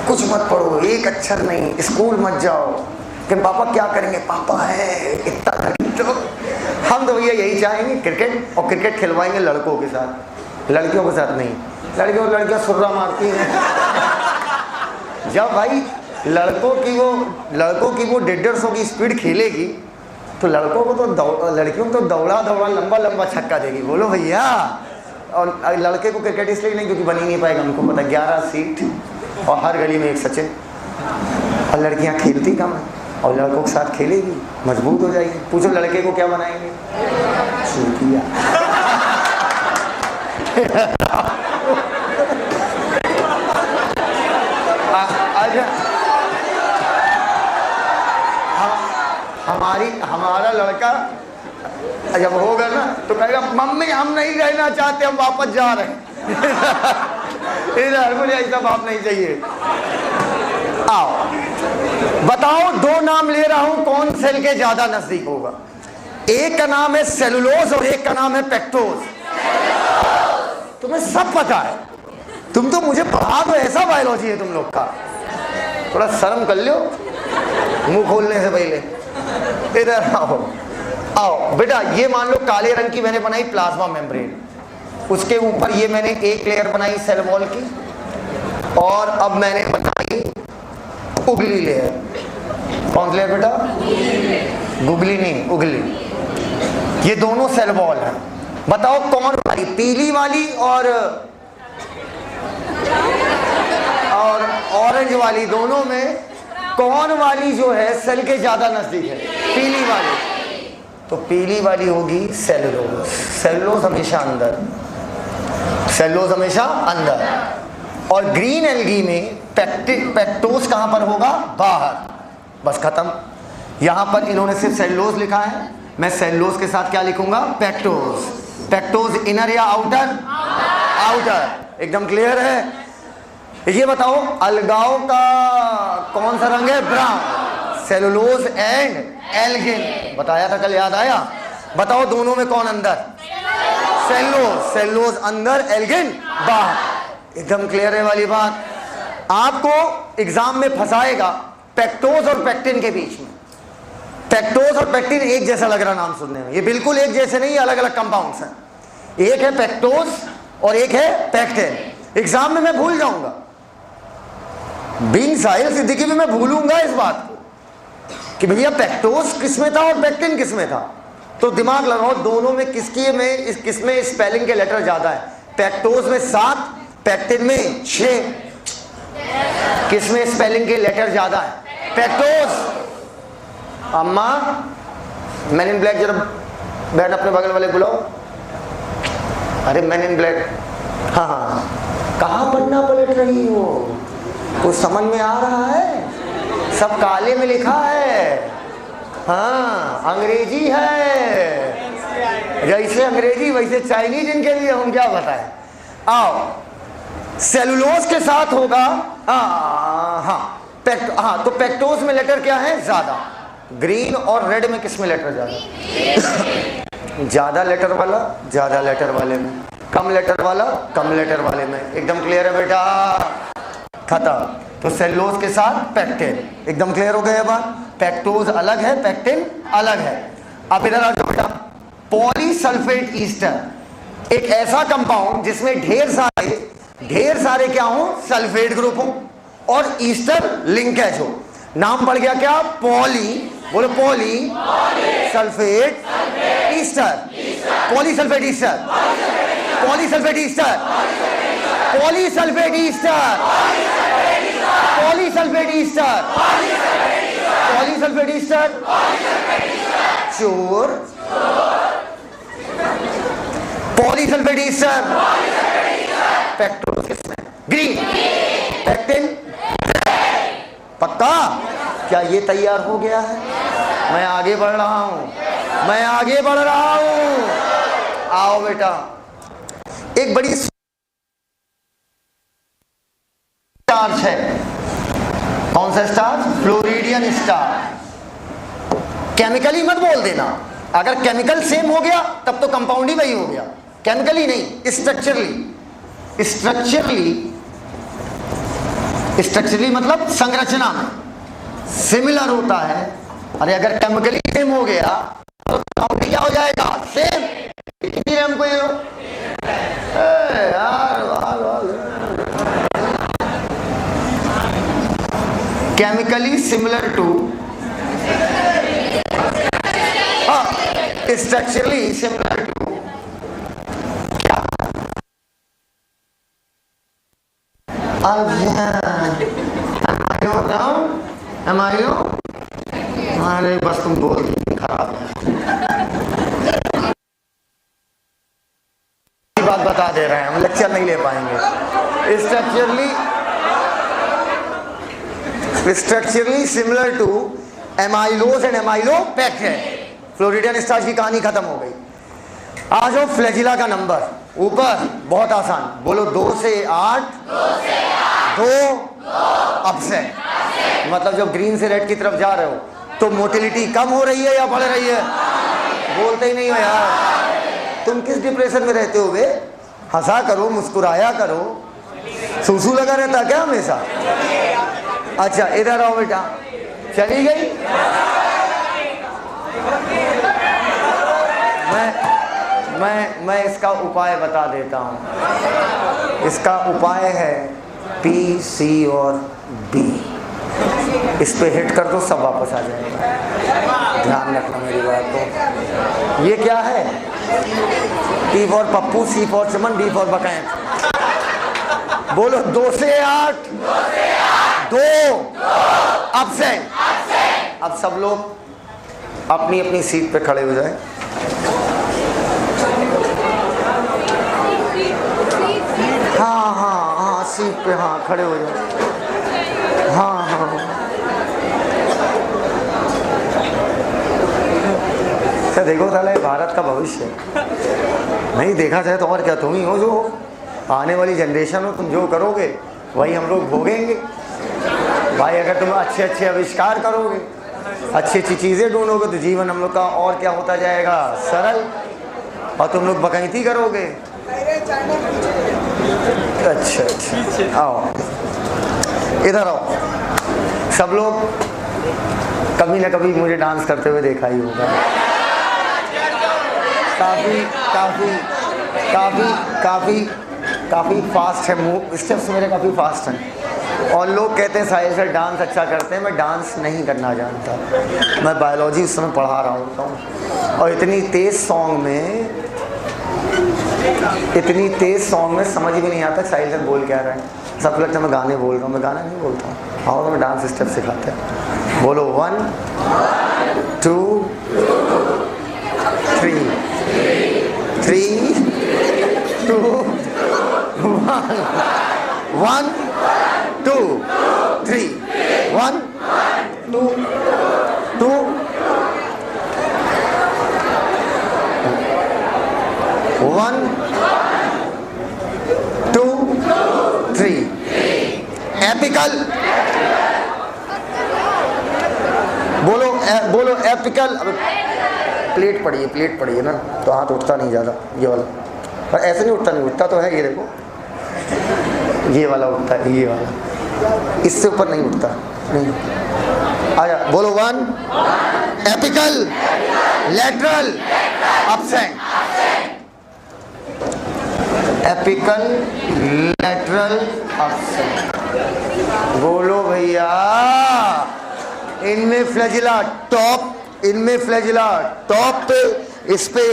कुछ मत पढ़ो, एक अक्षर नहीं, स्कूल मत जाओ, कि पापा क्या करेंगे, पापा है इतना तो हम तो भैया यही चाहेंगे क्रिकेट, और क्रिकेट खिलवाएंगे लड़कों के साथ, लड़कियों के साथ नहीं। लड़कियों लड़कियां सुर्रा मारती हैं। जब भाई लड़कों की वो 150 की स्पीड खेलेगी तो लड़कों को तो लड़कियों को तो दौड़ा लंबा लंबा छक्का देगी, बोलो भैया। और लड़के को क्रिकेट इसलिए नहीं क्योंकि बन ही नहीं पाएगा, हमको पता 11 सीट और हर गली में एक सचिन, और लड़कियां खेलती कम है और लड़कों के साथ खेलेगी मजबूत हो जाएगी। पूछो लड़के को क्या बनाएंगे, चूतिया। हमारा लड़का जब होगा ना तो कहेगा मम्मी हम नहीं रहना चाहते, हम वापस जा रहे हैं। इधर मुझे ऐसा बाप नहीं चाहिए। आओ बताओ, 2 नाम ले रहा हूं, कौन सेल के ज्यादा नजदीक होगा? एक का नाम है सेलुलोज और एक का नाम है पेक्टोज। तुम्हें सब पता है, तुम तो मुझे पढ़ा दो, ऐसा बायोलॉजी है तुम लोग का। थोड़ा शर्म कर लो मुंह खोलने से पहले। इधर आओ आओ बेटा, ये मान लो काले रंग की मैंने बनाई प्लाज्मा मेम्ब्रेन, उसके ऊपर ये मैंने एक लेयर बनाई सेल वॉल की, और अब मैंने बनाई उगली लेयर। कौन सी लेयर बेटा? गुगली नहीं, उगली। ये दोनों सेल वॉल है। बताओ कौन वाली, पीली वाली और ऑरेंज वाली, दोनों में कौन वाली जो है सेल के ज्यादा नजदीक है? पीली वाली। तो पीली वाली होगी सेलुलोज। सेलुलोज हमेशा अंदर, सेलुलोज हमेशा अंदर। और ग्रीन एल्गी में पेक्टोज कहां पर होगा? बाहर। बस खत्म। यहां पर इन्होंने सिर्फ सेलुलोज लिखा है, मैं सेलुलोज के साथ क्या लिखूंगा? पेक्टोज। पेक्टोज इनर या आउटर? आउटर। एकदम क्लियर है? ये बताओ अलगाव का कौन सा रंग है? ब्राउन। सेलुलोज एंड एल्गिन बताया था कल, याद आया? बताओ दोनों में कौन अंदर? सेलुलोज। सेलुलोज अंदर, एल्गिन बाहर। एकदम क्लियर है वाली बात। आपको एग्जाम में फंसाएगा पेक्टोज और पेक्टिन के बीच में। पेक्टोज और पेक्टिन एक जैसा लग रहा नाम सुनने में, ये बिल्कुल एक जैसे नहीं, अलग अलग कंपाउंड्स हैं। एक है पेक्टोज और एक है पेक्टिन। एग्जाम में मैं भूल जाऊंगा, बीइंग साहिल सिद्दीकी में मैं भूलूंगा इस बात को कि भैया पेक्टोज किसमें था और पेक्टिन किसमें था। तो दिमाग लगाओ दोनों में किसमें स्पेलिंग के लेटर ज्यादा है? पेक्टोज में 7, पेक्टिन में 6। किसमें स्पेलिंग के लेटर ज्यादा है? पेक्टोज। अम्मा मैन इन ब्लैक जरा बैठ अपने बगल वाले बुलाओ। अरे मैन इन ब्लैक, हाँ हाँ, कहाँ पन्ना पलट रही हो? कुछ समझ में आ रहा है? सब काले में लिखा है। हाँ अंग्रेजी है, जैसे अंग्रेजी वैसे चाइनीज इनके लिए हम क्या बताएं। आओ सेलुलोज के साथ होगा हाँ तो पेक्टोज में लेटर क्या है? ज्यादा। ग्रीन और रेड में किस में लेटर ज्यादा? ज्यादा लेटर वाला ज्यादा लेटर वाले में, कम लेटर वाला कम लेटर वाले में। एकदम क्लियर है बेटा? खत्म। तो सेलुलोज के साथ पेक्टिन। एकदम क्लियर हो गया बात? पेक्टोज अलग है, पेक्टिन अलग है। अब इधर आ जाओ बेटा। पॉलीसल्फेट ईस्टर एक ऐसा कंपाउंड जिसमें ढेर सारे क्या हो? सल्फेट ग्रुप हो और ईस्टर लिंकेज हो। नाम पड़ गया क्या? पॉली, बोलो poly sulphate Easter. Polysulphate Easter, polysulphate Easter, polysulphate Easter, polysulphate Easter, polysulphate Easter. चोर पॉलीसल्फेट ईस्टर। पेक्टोज किसमें? ग्रीन। पेक्टिन पक्का? क्या ये तैयार हो गया है? मैं आगे बढ़ रहा हूं, मैं आगे बढ़ रहा हूं। आओ बेटा, एक बड़ी स्टार्च है। कौन सा स्टार्च? Floridean starch. केमिकली मत बोल देना, अगर केमिकल सेम हो गया तब तो कंपाउंड ही वही हो गया, केमिकली नहीं, स्ट्रक्चरली। स्ट्रक्चरली मतलब संरचना में, सिमिलर होता है। अरे अगर केमिकली सेम हो गया तो साउंड क्या हो जाएगा? सेम। कितनी रैम को ये लो यार, chemically similar to, structurally similar to, अरे बस तुम बोल खराब बात बता दे रहे हैं, हम लेक्चर नहीं ले पाएंगे। Structurally similar to amylose and amylopectin है। फ्लोरिडियन स्टार्च की कहानी खत्म हो गई। आ जाओ फ्लैजिला का नंबर ऊपर, बहुत आसान, बोलो 2 से 8, 2 अपसेट। मतलब जब ग्रीन से रेड की तरफ जा रहे हो तो मोटिलिटी कम हो रही है या बढ़ रही है? बोलते ही नहीं हो यार, तुम किस डिप्रेशन में रहते हो बे? हंसा करो, मुस्कुराया करो, सूसू लगा रहता क्या हमेशा? अच्छा इधर आओ बेटा, चली गई। मैं इसका उपाय बता देता हूं। इसका उपाय है P, C और B। इस पे हिट कर दो, सब वापस आ जाएगा। ध्यान रखना मेरी बात को। ये क्या है? P for Pappu, C for Chaman, D for बकैत। बोलो 2 से 8, 2 अपसेंट। अब सब लोग अपनी अपनी सीट पे खड़े हो जाए। हाँ सीट पे, हाँ खड़े हो जाए। हाँ क्या देखो साला, भारत का भविष्य नहीं देखा जाए तो और क्या, तुम ही हो जो आने वाली जनरेशन हो। तुम जो करोगे वही हम लोग भोगेंगे भाई। अगर तुम अच्छे अच्छे आविष्कार करोगे, अच्छी अच्छी चीज़ें ढूंढोगे तो जीवन हम लोग का और क्या होता जाएगा? सरल। और तुम लोग बकैती करोगे। अच्छा आओ इधर आओ। सब लोग कभी ना कभी मुझे डांस करते हुए देखा ही होगा। काफ़ी फास्ट है, मूव स्टेप्स मेरे काफ़ी फास्ट हैं। और लोग कहते हैं साहिल सर डांस अच्छा करते हैं। मैं डांस नहीं करना जानता, मैं बायोलॉजी उस समय पढ़ा रहा होता हूँ। और इतनी तेज़ सॉन्ग में समझ भी नहीं आता साहिल सर बोल क्या रहे हैं। सबको लगता है मैं गाने बोल रहा हूँ, मैं गाना नहीं बोलता हूँ। आओ तो मैं डांस स्टेप सिखाते हैं। बोलो 1 2 3 3 2 1 2 3 1 2 2 1 2 3 एपिकल। बोलो एपिकल। प्लेट पड़ी है ना तो हाथ उठता नहीं ज़्यादा, ये वाला। पर ऐसे नहीं उठता तो है, ये देखो ये वाला उठता है, ये वाला, इससे ऊपर नहीं उठता। नहीं आजा, बोलो 1 apical, lateral, absent. Apical, lateral, absent. बोलो भैया। इनमें फ्लैजिला टॉप पे, इस पे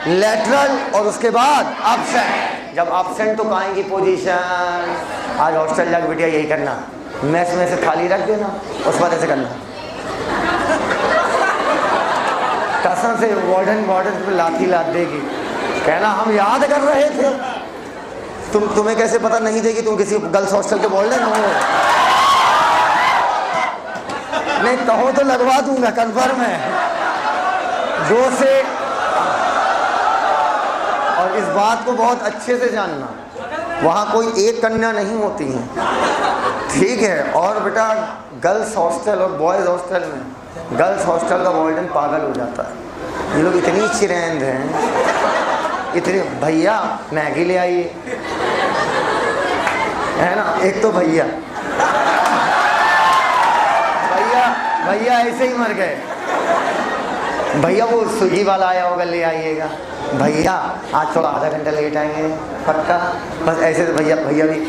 लैटरल और उसके बाद अपसेंट। जब अपसेंट तो कहाँ की पोजीशन? आज हॉस्टल जाकर बेटिया यही करना, मैस में से थाली रख देना, उस बाद ऐसे करना। कसम से वार्डन पे लाठी लाद देगी, कहना हम याद कर रहे थे। तुम्हें कैसे पता नहीं थे कि तुम किसी गर्ल्स हॉस्टल के वार्डन हो? नहीं कहो तो लगवा दूंगा, कन्फर्म है जो से। और इस बात को बहुत अच्छे से जानना, वहाँ कोई एक कन्या नहीं होती है, ठीक है? और बेटा गर्ल्स हॉस्टल और बॉयज़ हॉस्टल में, गर्ल्स हॉस्टल का वार्डन पागल हो जाता है। ये लोग इतनी चिरैंद हैं, इतने भैया मैगी ले आइए, है ना? एक तो भैया भैया ऐसे ही मर गए। भैया वो स्विगी वाला आया होगा, ले आइएगा। भैया आज थोड़ा आधा घंटा लेट आएंगे पक्का। बस ऐसे तो भैया भैया भी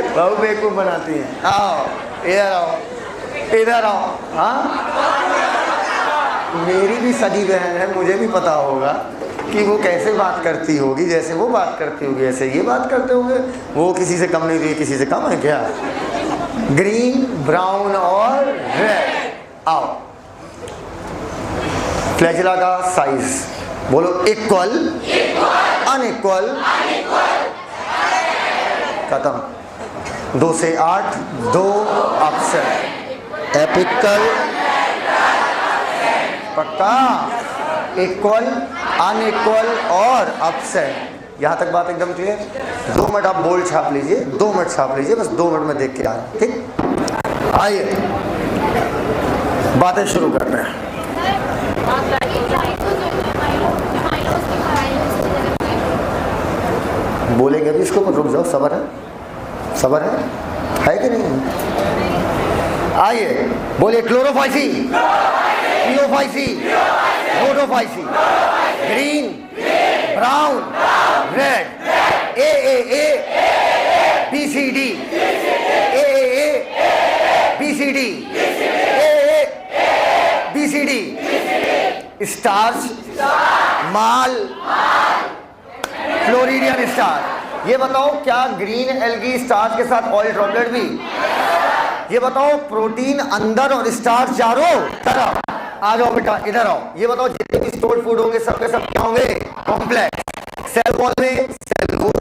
बहुत बेवकूफ़ बनाती हैं। आओ इधर आओ, इधर आओ। हाँ, मेरी भी सगी बहन है, मुझे भी पता होगा कि वो कैसे बात करती होगी। जैसे वो बात करती होगी ऐसे ये बात करते होंगे। वो किसी से कम नहीं थी, किसी से कम है क्या? ग्रीन, ब्राउन और रेड। आओ, फ्लैजिला का साइज बोलो। इक्वल, अनइक्वल, खत्म। 2 से 8, 2 अपसेट। एपिकल, पक्का। इक्वल, अनइक्वल और अपसेट। यहां तक बात एकदम क्लियर। 2 मिनट आप बोल्ड छाप लीजिए, 2 मिनट छाप लीजिए, बस 2 मिनट में देख के आ रहे हैं। ठीक, आइए बातें शुरू करते हैं। बोलेंगे अभी इसको, रुक जाओ, सबर है, सबर है कि नहीं? आइए बोलिए। Chlorophyceae, chlorophyceae, rhodophyceae, green, brown, red, A B C D, A B C D, A B C D, starch, माल, फ्लोरिडियन स्टार। ये बताओ क्या ग्रीन एल्गी स्टार्च के साथ ऑयल ड्रॉपलेट भी? ये बताओ प्रोटीन अंदर और स्टार्च चारों तरफ। आ जाओ बेटा, इधर आओ। ये बताओ जितने भी स्टोर्ड फूड होंगे सब के सब क्या होंगे? कॉम्प्लेक्स। सेल वॉल में सेलुलोज,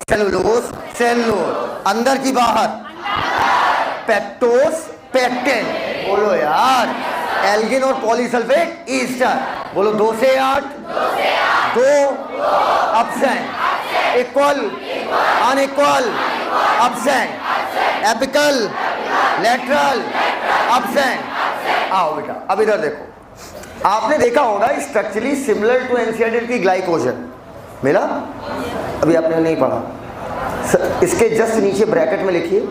सेलुलोज, सेलुलोज, अंदर की बाहर पेक्टोस, पेक्टिन। बोलो यार। एल्गिन और पॉलीसल्फेट ईस्टर। बोलो 2 से 8, 2 absent. Equal, unequal, absent. Apical, lateral, absent. आओ बेटा, अब इधर देखो। आपने देखा होगा स्ट्रक्चरली सिमिलर टू एनसीईआरटी की ग्लाइकोजन मिला, अभी आपने नहीं पढ़ा। इसके जस्ट नीचे ब्रैकेट में लिखिए,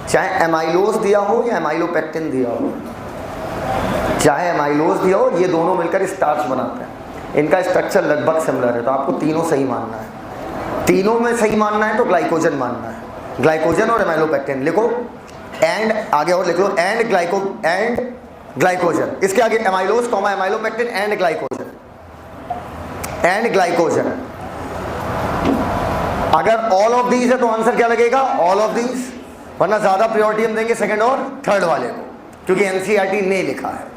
चाहे एमाइलोज दिया हो या एमाइलोपेक्टिन दिया हो, चाहे एमाइलोज दिया हो, ये दोनों मिलकर स्टार्च बनाते हैं। इनका स्ट्रक्चर लगभग सिमिलर है, तो आपको तीनों सही मानना है। तीनों में सही मानना है तो ग्लाइकोजन मानना है। ग्लाइकोजन और एमाइलोपेक्टिन लिखो, एंड आगे और लिख लो, एंड ग्लाइकोजन। इसके आगे amylose comma amylopectin and glycogen, and glycogen. अगर ऑल ऑफ दीज है तो आंसर क्या लगेगा? ऑल ऑफ दीज, वरना ज्यादा प्रायोरिटी हम देंगे सेकंड और थर्ड वाले को, क्योंकि एनसीईआरटी ने लिखा है।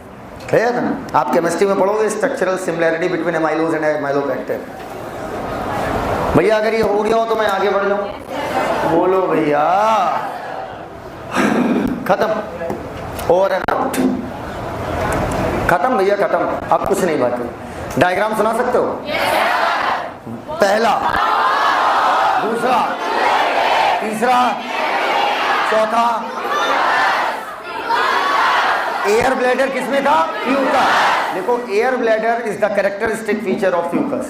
क्लियर है? आप केमिस्ट्री में पढ़ोगे structural similarity between amylose and amylopectin. भैया अगर ये हो गया हो तो मैं आगे बढ़ जाऊं। बोलो भैया। खत्म, ओवर एंड आउट, खत्म भैया, खत्म। अब कुछ नहीं बाकी। डायग्राम सुना सकते हो? पहला, दूसरा, तीसरा, चौथा। एयर ब्लैडर किसमें था? फ्यूकस। देखो, air bladder is the characteristic feature of Fucus.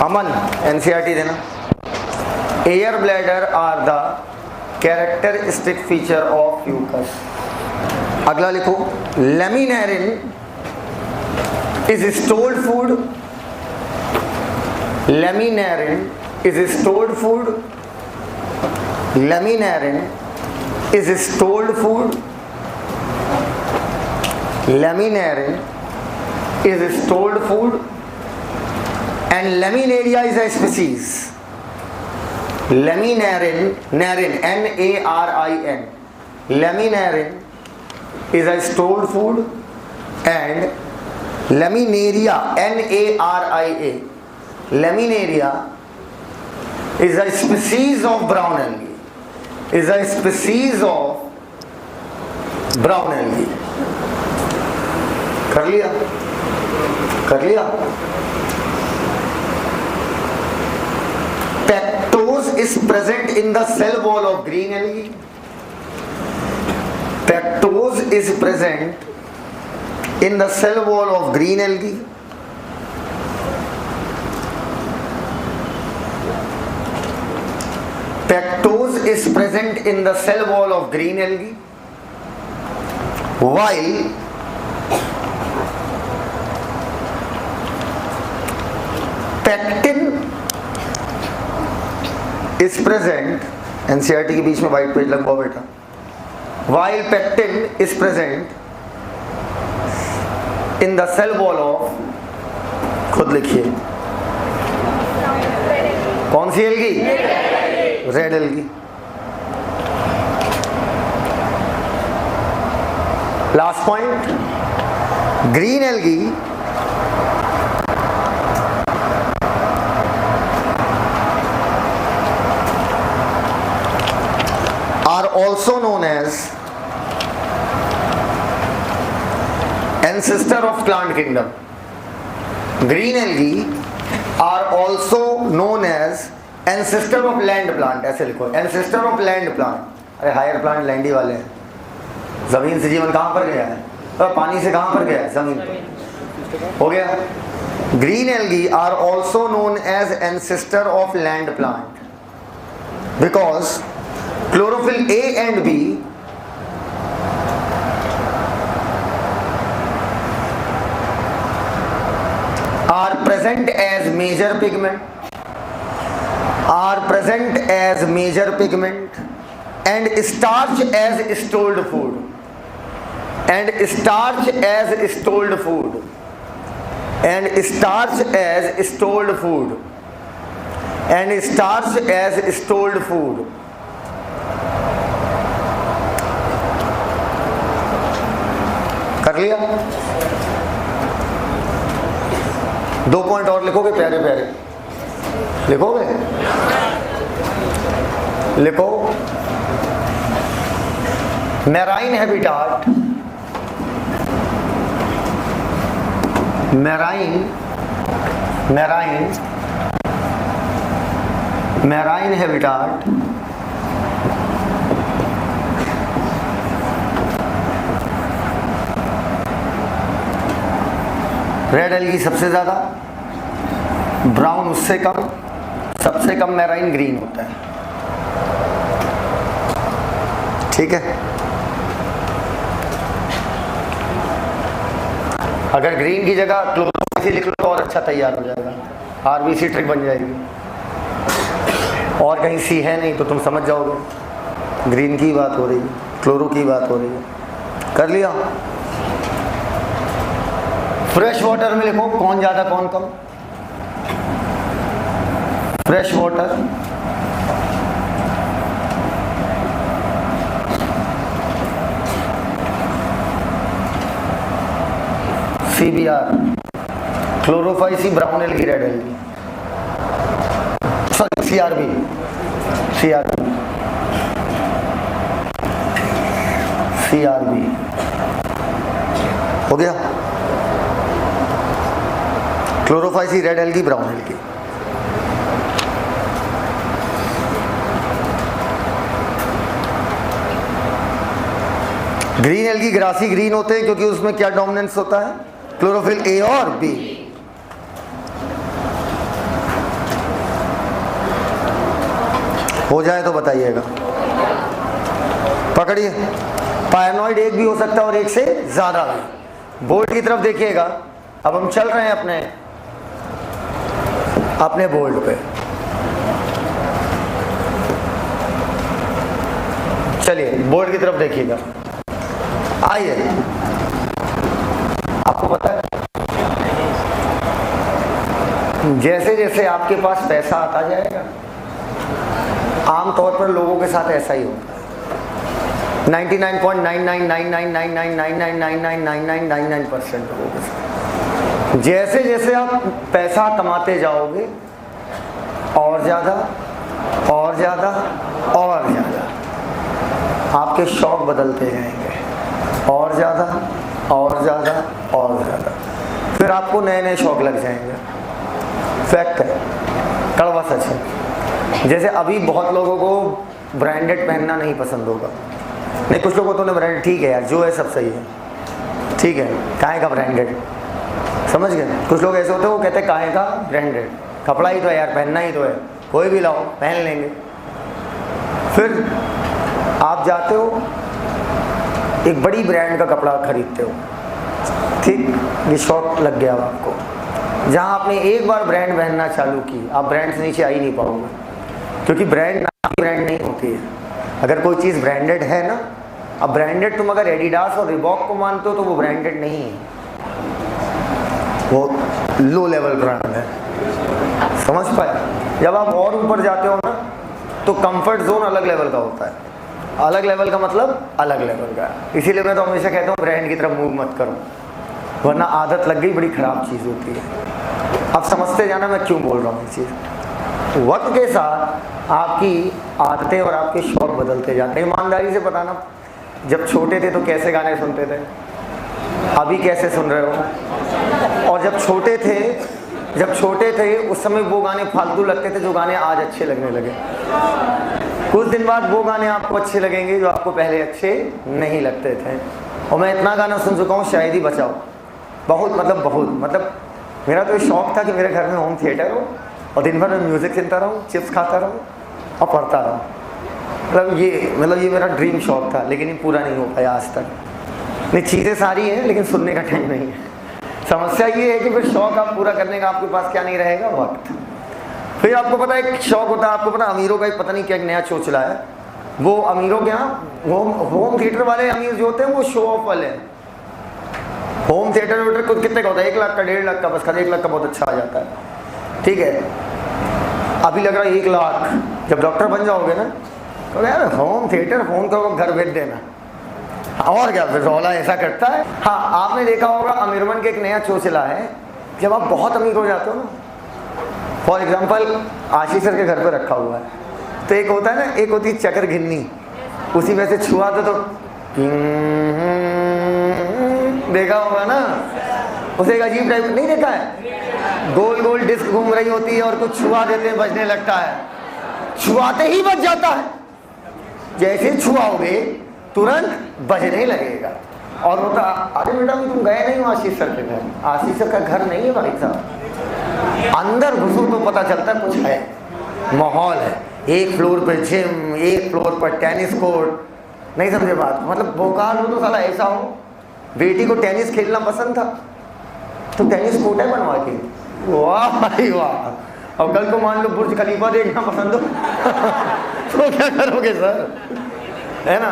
Aman, NCERT देना। Air bladder are the characteristic feature of Fucus. अगला लिखो, laminarin is stored food. Laminarin is stored food. Laminarin is stored food. Laminarin is stored food, and laminaria is a species. Laminarin, narin, N-A-R-I-N. Laminarin is a stored food, and laminaria, N-A-R-I-A. Laminaria is a species of brown algae. Is a species of brown algae. कर लिया, कर लिया। Pectose is present in the cell wall of green algae. Pectose is present in the cell wall of green algae. Pectose is present in the cell wall of green algae, while pectin is present, NCERT के बीच में white page लगवाओ बेटा, while pectin is present in the cell wall of, खुद लिखिए, कौन सी algae? Red algae. Last point, green algae are also known as ancestor of plant kingdom. Green algae are also known as ancestor of land plant, ऐसे लिखो, ancestor of land plant। अरे higher plant land ही वाले हैं, जमीन से जीवन कहाँ पर गया है? तो पानी से कहाँ पर गया है? जमीन पर। हो गया। Green algae are also known as ancestor of land plant because chlorophyll A and B are present as major pigment and starch as stored food and starch as stored food and starch as stored food and starch as stored food। कर लिया? दो point और लिखोगे प्यारे प्यारे, लिखोगे? लिखो, marine habitat, marine habitat red algae सबसे ज़्यादा, ब्राउन उससे कम, सबसे कम मैराइन ग्रीन होता है। ठीक है? अगर ग्रीन की जगह क्लोरोफाइसी लिख लो तो और अच्छा तैयार हो जाएगा, आरबीसी ट्रिक बन जाएगी। और कहीं सी है नहीं तो तुम समझ जाओगे ग्रीन की बात हो रही है, क्लोरो की बात हो रही है। कर लिया? फ्रेश वाटर में लिखो कौन ज़्यादा कौन कम। Fresh water CBR, Chlorophyceae, brown algae, red algae, sorry CRB हो गया। Chlorophyceae, red algae, brown algae. Green algae grassy green होते हैं क्योंकि उसमें क्या डोमिनेंस होता है? क्लोरोफिल ए और बी। हो जाए तो बताइएगा। पकड़िए, पायनोइड एक भी हो सकता है और एक से ज्यादा भी। बोर्ड की तरफ देखिएगा। अब हम चल रहे हैं अपने बोर्ड पे। चलिए बोर्ड की तरफ देखिएगा। आइए, आपको पता है जैसे जैसे आपके पास पैसा आता जाएगा, आमतौर पर लोगों के साथ ऐसा ही होता है। 99.99999999999999% लोगों के साथ जैसे जैसे आप पैसा कमाते जाओगे और ज़्यादा और ज़्यादा और ज़्यादा आपके शौक बदलते जाएंगे, और ज़्यादा और ज़्यादा और ज़्यादा, फिर आपको नए नए शौक लग जाएंगे। फैक्ट है, कड़वा सच है। जैसे अभी बहुत लोगों को ब्रांडेड पहनना नहीं पसंद होगा, नहीं कुछ लोगों तो ब्रांडेड ठीक है यार, जो है सब सही है, ठीक है, काहे का ब्रांडेड, समझ गए। कुछ लोग ऐसे होते हैं वो कहते हैं काहे का ब्रांडेड, कपड़ा ही तो है यार, पहनना ही तो है, कोई भी लाओ पहन लेंगे। फिर आप जाते हो एक बड़ी ब्रांड का कपड़ा खरीदते हो, ठीक, ये शौक लग गया आपको। जहाँ आपने एक बार ब्रांड पहनना चालू की, आप ब्रांड से नीचे आ ही नहीं पाओगे, क्योंकि ब्रांड ब्रांड नहीं होती है। अगर कोई चीज़ ब्रांडेड है ना, अब ब्रांडेड तुम अगर एडिडास और रिबॉक को मानते हो तो वो ब्रांडेड नहीं है, वो लो लेवल ब्रांड है, समझ पाए। जब आप और ऊपर जाते हो ना तो कंफर्ट जोन अलग लेवल का होता है। अलग लेवल का मतलब अलग लेवल का। इसीलिए मैं तो हमेशा कहता हूँ ब्रांड की तरफ मूव मत करो, वरना आदत लग गई बड़ी ख़राब चीज़ होती है। अब समझते जाना मैं क्यों बोल रहा हूँ ये चीज़। वक्त के साथ आपकी आदतें और आपके शौक बदलते जाते हैं। ईमानदारी से बताना, जब छोटे थे तो कैसे गाने सुनते थे, अभी कैसे सुन रहे हो? और जब छोटे थे उस समय वो गाने फालतू लगते थे जो गाने आज अच्छे लगने लगे। कुछ दिन बाद वो गाने आपको अच्छे लगेंगे जो आपको पहले अच्छे नहीं लगते थे। और मैं इतना गाना सुन चुका हूँ, शायद ही बचाओ, बहुत मतलब मेरा तो शौक था कि मेरे घर में होम थिएटर हो और दिन भर मैं म्यूज़िक सुनता रहूँ, चिप्स खाता रहूँ और पढ़ता रहूँ। मतलब ये मेरा ड्रीम शौक था, लेकिन ये पूरा नहीं हो पाया आज तक। नहीं, चीज़ें सारी हैं लेकिन सुनने का टाइम नहीं है। समस्या ये है कि फिर शौक आप पूरा करने का आपके पास क्या नहीं रहेगा, वक्त। फिर आपको पता है एक शौक होता है, आपको पता अमीरों का एक पता नहीं क्या एक नया चोचला है, वो अमीरों के यहाँ होम थिएटर वाले अमीर जो होते हैं वो शो ऑफ वाले हैं। होम थिएटर कुछ कितने का होता है, 1 लाख का, 1.5 लाख का, बस खाली 1 लाख का बहुत अच्छा आ जाता है, ठीक है। अभी लग रहा है 1 लाख, जब डॉक्टर बन जाओगे ना तो यार होम थिएटर, फोन करो घर भेज देना, और क्या फिर रौला ऐसा करता है। हाँ, आपने देखा होगा अमीरमन के एक नया चोचला है, जब आप बहुत अमीर हो जाते हो ना, फॉर एग्जाम्पल आशीष सर के घर पे रखा हुआ है, तो एक होता है ना, एक होती है चक्कर घिन्नी, उसी में से छुआ दो तो देखा होगा ना, उसे एक अजीब टाइप नहीं देखा है, गोल गोल डिस्क घूम रही होती है और कुछ छुआ देते हैं बजने लगता है, छुआते ही बज जाता है, जैसे छुआओगे तुरंत बजने लगेगा। और होता, अरे बेटा तुम गए नहीं हो आशीष सर के घर, आशीष सर का घर नहीं है भाई साहब, अंदर घुसो तो पता चलता है कुछ है, माहौल है। 1 फ्लोर पर जिम, 1 फ्लोर पर टेनिस कोर्ट, नहीं समझे बात, मतलब भोकाल हो तो साला ऐसा हो। बेटी को टेनिस खेलना पसंद था तो टेनिस कोर्ट है बनवा के, वाह भाई वाह। और कल को मान लो बुर्ज खलीफा देखना पसंद हो तो क्या करोगे सर, है ना।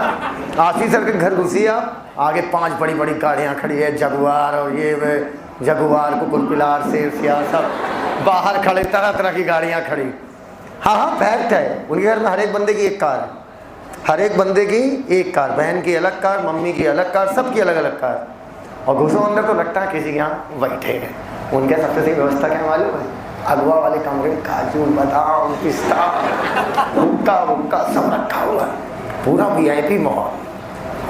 आशीष सर के घर घुसी आप, आगे 5 बड़ी बड़ी गाड़ियाँ खड़ी है, जगुआर और ये जगुआर को कुलपिलार से सब बाहर खड़े, तरह तरह की गाड़ियाँ खड़ी। हाँ, फैक्ट है, उनके घर में हर एक बंदे की एक कार है, हर एक बंदे की एक कार, बहन की अलग कार, मम्मी की अलग कार, सबकी अलग अलग कार। और घुसो अंदर तो लगता है किसी के यहाँ बैठे हैं। उनके सबसे सही व्यवस्था क्या मालूम है, अगवा वाले कमरे में काजू बादाम पिस्ता हुक्का सब रखा हुआ है, पूरा VIP माहौल।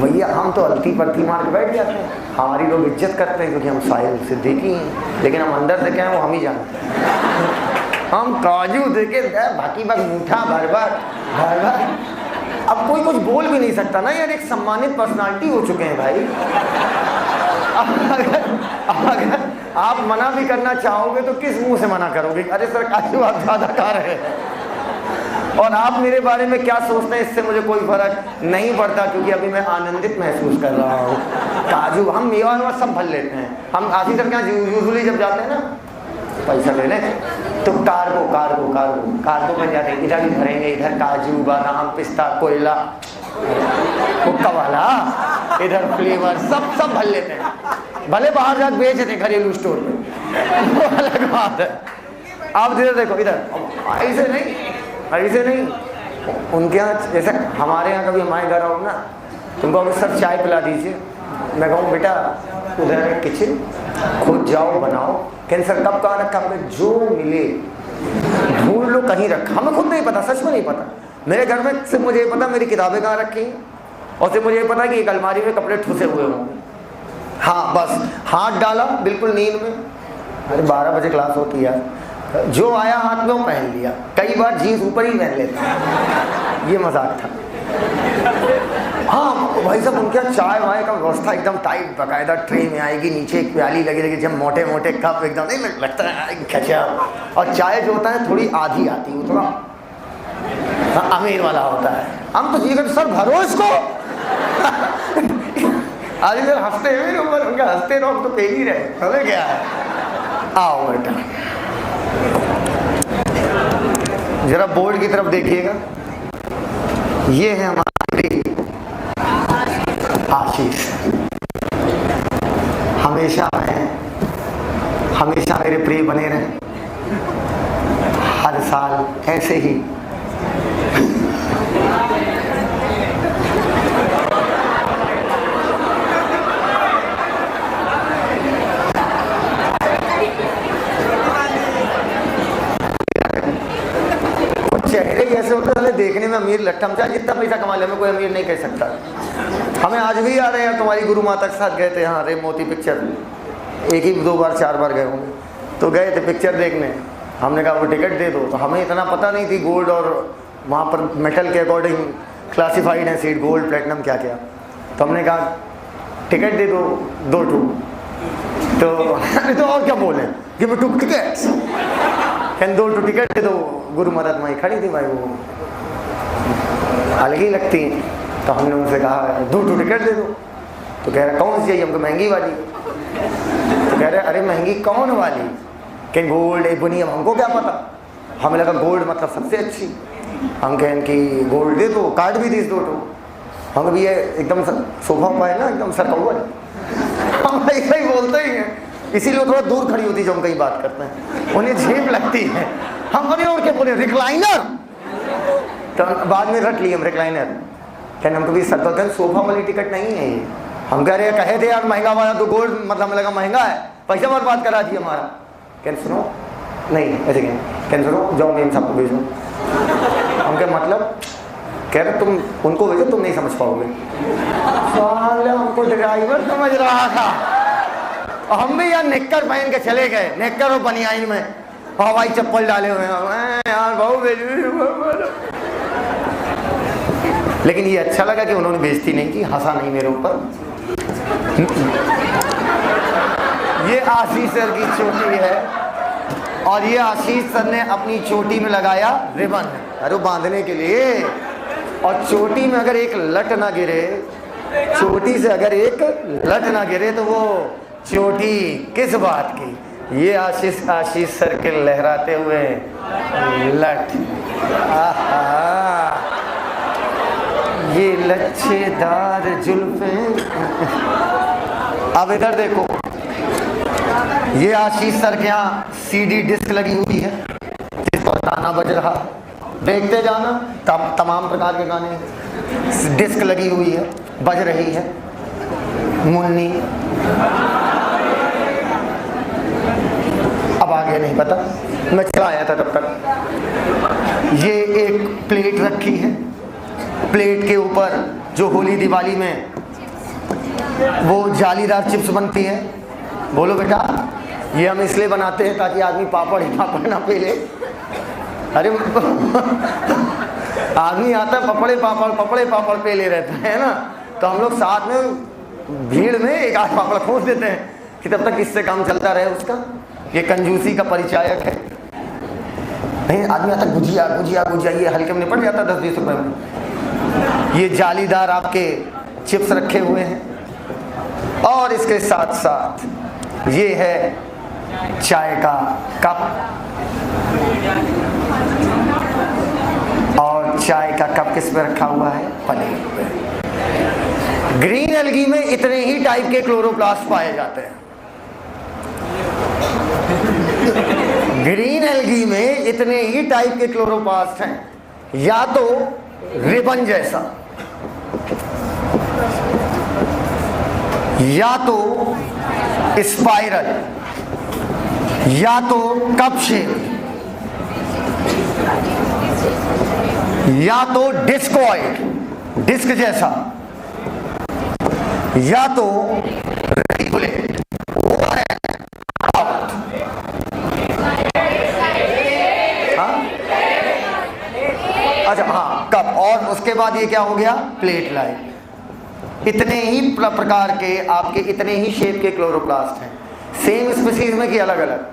भैया हम तो अलती पलती मार के बैठ जाते हैं, हमारी लोग इज्जत करते हैं क्योंकि हम साहिल सिद्दीकी हैं, लेकिन हम अंदर से क्या है वो हम ही जानते हैं। हम काजू देके बाकी बात मीठा भर भर। अब कोई कुछ बोल भी नहीं सकता ना यार, एक सम्मानित पर्सनालिटी हो चुके हैं भाई। अगर आप मना भी करना चाहोगे तो किस मुंह से मना करोगे, अरे सर काजू आप ज़्यादा खा रहे हैं। और आप मेरे बारे में क्या सोचते हैं इससे मुझे कोई फर्क नहीं पड़ता, क्योंकि अभी मैं आनंदित महसूस कर रहा हूँ। काजू हम मेवा सब भर लेते हैं। हम आशीष सर क्या यूजुअली जब जाते हैं ना पैसा लेने तो कार्गो में जाते हैं, इधर भी भरेंगे, इधर काजू बादाम पिस्ता कोयला हुक्का वाला, इधर फ्लेवर सब भर लेते हैं, भले बाहर जाकर बेच देते घरेलू स्टोर पे, वो अलग बात है। आप इधर देखो, इधर ऐसे नहीं उनके यहाँ, जैसे हमारे यहाँ कभी हमारे घर आओ ना, तुमको अगर सर चाय पिला दीजिए, मैं कहूँ बेटा उधर है किचन, खुद जाओ बनाओ। कहते सर कब कहाँ रखा आपने, जो मिले ढूंढ लो, कहीं रखा, हमें खुद नहीं पता, सच में नहीं पता। मेरे घर में सिर्फ मुझे ये पता मेरी किताबें कहाँ रखी हैं, और सिर्फ मुझे ये पता कि एक अलमारी में कपड़े ठुसे हुए होंगे। हाँ बस, हाथ डाला बिल्कुल नींद में, अरे 12 बजे क्लास होती है, जो आया हाथ में वो पहन लिया, कई बार जीन्स ऊपर ही पहन लेता, ये मजाक था। हाँ भाई साहब, उनके यहाँ चाय वाय का व्यवस्था एकदम टाइट, बाकायदा ट्रे में आएगी, नीचे एक प्याली लगी जब मोटे मोटे कप एकदम नहीं लगता है गजब। और चाय जो होता है थोड़ी आधी आती है, वो थोड़ा अमीर वाला होता है, हम तो ये सर भरो इसको। आज इधर हंसते हुए ऊपर उनका हंसते रहो, तो पेल ही रहे, हमें क्या है। आओ बेटा जरा बोर्ड की तरफ देखिएगा, ये है हमारी आशीष। हमेशा मेरे प्रिय बने रहे, हर साल ऐसे ही। चेहरे ऐसे होते हैं, देखने में अमीर लट्ठम, चाहे जितना पैसा कमा ले, हमें कोई अमीर नहीं कह सकता। हमें आज भी याद है यार, तुम्हारी गुरु माता के साथ गए थे यहाँ रे मोती पिक्चर, एक ही 2 बार 4 बार गए होंगे, तो गए थे पिक्चर देखने। हमने कहा वो टिकट दे दो, तो हमें इतना पता नहीं थी गोल्ड और वहाँ पर मेटल के अकॉर्डिंग क्लासिफाइड है सीट, गोल्ड प्लेटिनम क्या क्या। तो हमने कहा टिकट दे दो 2 टू, तो और क्या बोले कि मैं 2 टिकट्स, कहते 2 टू टिकट दे दो। गुरु माता तुम्हारी खड़ी थी भाई, वो अलग ही लगती हैं। तो हमने उनसे कहा 2 टू टिकट दे दो, तो कह रहे कौन सी चाहिए हमको, महंगी वाली। तो कह रहे अरे महंगी कौन वाली, कहीं गोल्ड है बुनी, हमको क्या पता। हमें लगा गोल्ड मतलब सबसे अच्छी। हम कहें कि गोल्ड दे दो, कार्ड भी दी 2 टू। हम भी ये एकदम सोफा पाए ना, एकदम सरकौल, हम ऐसा ही बोलते ही हैं, इसीलिए थोड़ा दूर खड़ी होती जो हम कहीं बात करते हैं, उन्हें झेप लगती है। हम अरे और क्या बोले, रिक्लाइनर। तो बाद में रट लिए हम रिक्लाइनर, कहने हम कभी सरकौल, सोफा वाली टिकट नहीं है ये। हम कह रहे कहे थे यार महंगा वाला, तो गोल्ड मतलब हमें लगा महंगा है, पैसा बर्बाद करा दिया हमारा। कहने सुनो नहीं ऐसे कहने सुनो, जाओ मेम साहब को भेजो। हम क्या मतलब, कह रहे तुम उनको भेजो, तुम नहीं समझ पाओगे। हमको ड्राइवर समझ रहा था, और हम भी यार नेक्कर पहन के चले गए, नेक्कर और बनियाइन में, हवाई चप्पल डाले हुए हैं यार भाऊ। लेकिन ये अच्छा लगा कि उन्होंने बेइज्जती नहीं की, हंसा नहीं मेरे ऊपर। ये आशीष सर की चोटी है, और ये आशीष सर ने अपनी चोटी में लगाया रिबन, अरे बांधने के लिए। और चोटी में अगर एक लट ना गिरे, चोटी से अगर एक लट ना गिरे, तो वो चोटी किस बात की। ये आशीष सर के लहराते हुए लट, ये लच्छेदार जुल्फें। अब इधर देखो, ये आशीष सर के यहाँ सीडी डिस्क लगी हुई है, जिस पर गाना बज रहा, देखते जाना, तमाम प्रकार के गाने डिस्क लगी हुई है, बज रही है। मुन्नी, अब आगे नहीं पता, मैं चला आया था तब तक। ये एक प्लेट रखी है, प्लेट के ऊपर जो होली दिवाली में वो जालीदार चिप्स बनती है। बोलो बेटा, ये हम इसलिए बनाते हैं ताकि आदमी पापड़ ही पापड़ ना पेले। अरे आदमी आता है पपड़े पापड़ पेले रहता है ना, तो हम लोग साथ में भीड़ में एक आध पापड़ खोस देते हैं कि तब तक इससे काम चलता रहे उसका। ये कंजूसी का परिचायक है। नहीं, आदमी आता गुजिया, ये हल्के में निपट जाता 10-20 रुपए में। ये जालीदार आपके चिप्स रखे हुए हैं, और इसके साथ साथ ये है चाय का कप, और चाय का कप किस पे रखा हुआ है, पनीर पे। ग्रीन एल्गी में इतने ही टाइप के क्लोरोप्लास्ट पाए जाते हैं। ग्रीन एल्गी में इतने ही टाइप के क्लोरोप्लास्ट हैं, या तो रिबन जैसा, या तो स्पाइरल, या तो कप शेप, या तो डिस्कॉइड, डिस्क जैसा, या तो रेगुलेट। अच्छा हाँ, कप, और उसके बाद ये क्या हो गया, प्लेट लाइट। इतने ही प्रकार के आपके, इतने ही शेप के क्लोरोप्लास्ट हैं। सेम स्पीशीज में कि अलग अलग?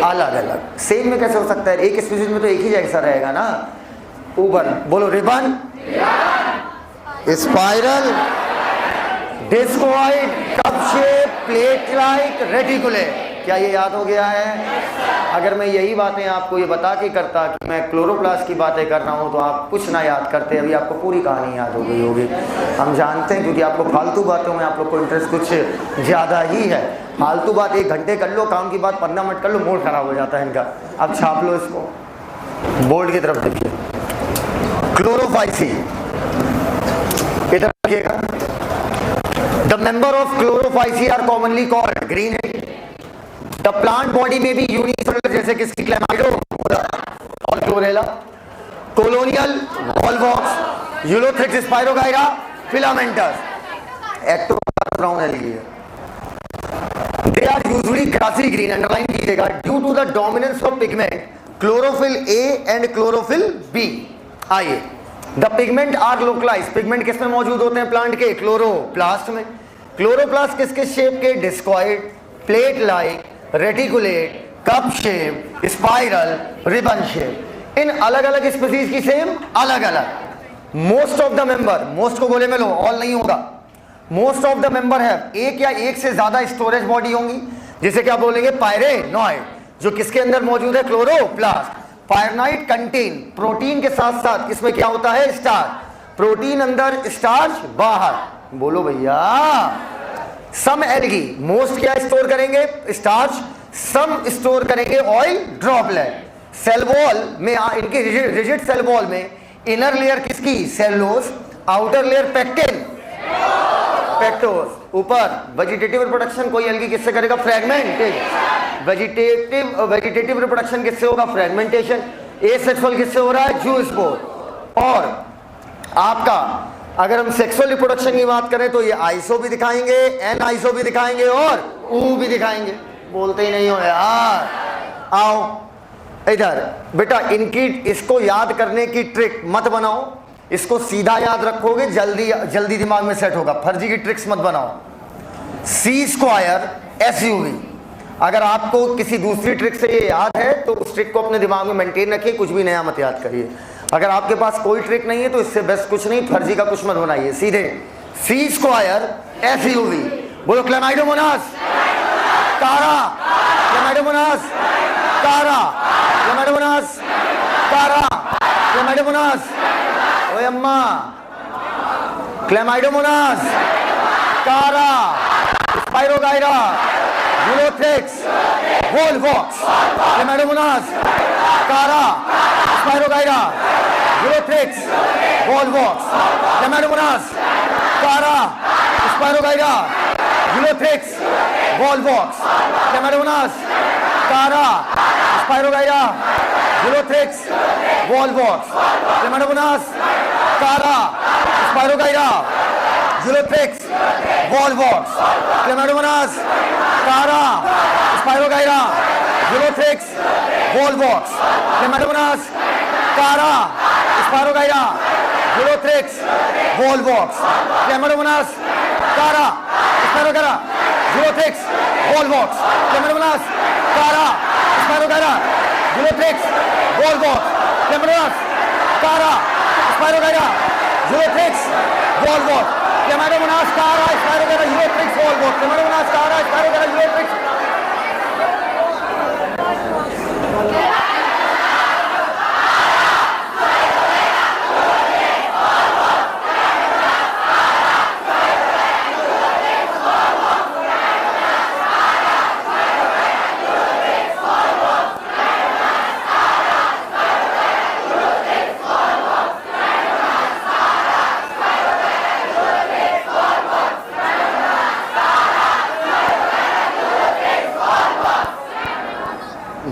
अलग अलग। सेम में कैसे हो सकता है? एक स्पीशीज में तो एक ही जैसा रहेगा ना। ऊपर बोलो, ribbon, spiral, discoid, cup shape, plate like, reticulate. क्या ये याद हो गया है? अगर मैं यही बातें आपको ये बता के करता कि मैं क्लोरोप्लास्ट की बातें कर रहा हूँ तो आप कुछ ना याद करते, अभी आपको पूरी कहानी याद हो गई होगी। हम जानते हैं क्योंकि आपको फालतू बातों में आप लोग को इंटरेस्ट कुछ ज़्यादा ही है। फालतू बात 1 घंटे कर लो, काम की बात 15 मिनट कर लो, मूड खराब हो जाता है इनका। अब छाप लो इसको, बोर्ड की तरफ देखिए। क्लोरोफाइसी, इधर देखिएगा। The member of Chlorophyceae are commonly called green head. The plant body में भी यूनिसेलुलर, जैसे किसकी, क्लेमाइडो और Chlorella, colonial, Volvox, Ulothrix, Spirogyra, filamentous, एक्टोपस, brown algae. They are usually grassy green, underline कीजिएगा, due to the dominance of pigment chlorophyll A and chlorophyll b. आइए, the pigment are localize. Pigment किस में मौजूद होते हैं plant के? Chloroplast में। क्लोरोप्लास्ट किसके शेप के? Discoid, plate like, reticulate, cup shape, spiral, ribbon shape. इन अलग अलग स्पीसीज की सेम अलग अलग। Most of the member, most को गोले में लो, ऑल नहीं होगा। मोस्ट ऑफ द मेंबर है एक या एक से ज्यादा स्टोरेज बॉडी होंगी, जिसे क्या बोलेंगे? पायरेनॉइड, जो किसके अंदर मौजूद है? क्लोरोप्लास्ट। पायरेनॉइड कंटेन प्रोटीन के साथ साथ इसमें क्या होता है? स्टार्च। प्रोटीन अंदर, स्टार्च बाहर। बोलो भैया। सम एल्गी, मोस्ट क्या स्टोर करेंगे? स्टार्च। सम स्टोर करेंगे ऑयल ड्रॉपलेट। सेल वॉल में इनकी रिजिड सेल वॉल में इनर लेयर किसकी? Cellulose, outer layer pectin, pectose. ऊपर वेजिटेटिव रिप्रोडक्शन कोई एल्गी किससे करेगा? फ्रेगमेंटेशन। वेजिटेटिव रिप्रोडक्शन किससे होगा? फ्रेगमेंटेशन। एसेक्सुअल किससे हो रहा है? जूस्पोर। और आपका अगर हम सेक्सुअल रिप्रोडक्शन की बात करें तो ये आइसो भी दिखाएंगे, एन आइसो भी दिखाएंगे और ऊ भी दिखाएंगे। बोलते ही नहीं हो यार। आओ इधर बेटा, इनकी इसको याद करने की ट्रिक मत बनाओ, इसको सीधा याद रखोगे जल्दी जल्दी दिमाग में सेट होगा। फर्जी की ट्रिक्स मत बनाओ। सी स्क्वायर SUV। अगर आपको किसी दूसरी ट्रिक से ये याद है तो उस ट्रिक को अपने दिमाग में मेंटेन रखिए, कुछ भी नया मत याद करिए। अगर आपके पास कोई ट्रिक नहीं है तो इससे बेस्ट कुछ नहीं, फर्जी का कुछ मत बनाइए, सीधे सी स्क्वायर SUV। बोलो क्लेमाइडोमोनास कारा, क्लेमाइडोमोनास कारा, क्लेमाइडोमोनास कारा, क्लेमाइडोमोनास, ओए अम्मा, क्लेमाइडोमोनास कारा, स्पाइरोगाइरा, यूलोथ्रिक्स, वॉल्वॉक्स, क्लेमाइडोमोनास कारा, स्पाइरोगाइरा, यूलोथ्रिक्स, वॉल्वॉक्स, क्लेमाइडोमोनास कारा, स्पाइरोगाइरा, यूलोथ्रिक्स, वॉल्वॉक्स, क्लेमाइडोमोनास कारा, स्पाइरोगाइरा, यूलोथ्रिक्स, वॉल्वॉक्स, क्लेमाइडोमोनास कारा, स्पाइरोगाइरा, यूलोथ्रिक्स, वॉल्वॉक्स, क्लेमाइडोमोनास कारा, स्पाइरोगाइरा, यूलोथ्रिक्स, वॉल्वॉक्स, क्लेमाइडोमोनास कारा, स्पाइरोगाइरा, यूलोथ्रिक्स, वॉल्वॉक्स, क्लेमाइडोमोनास कारा, स्पाइरोगाइरा, यूलोथ्रिक्स, वॉल्वॉक्स, क्लेमाइडोमोनास कारा, spirogyra, Ulothrix, Volvox, Chlamydomonas कारा, spirogyra, Ulothrix, Volvox, Chlamydomonas कारा, spirogyra, Ulothrix, Volvox, Chlamydomonas कारा, spirogyra, Ulothrix.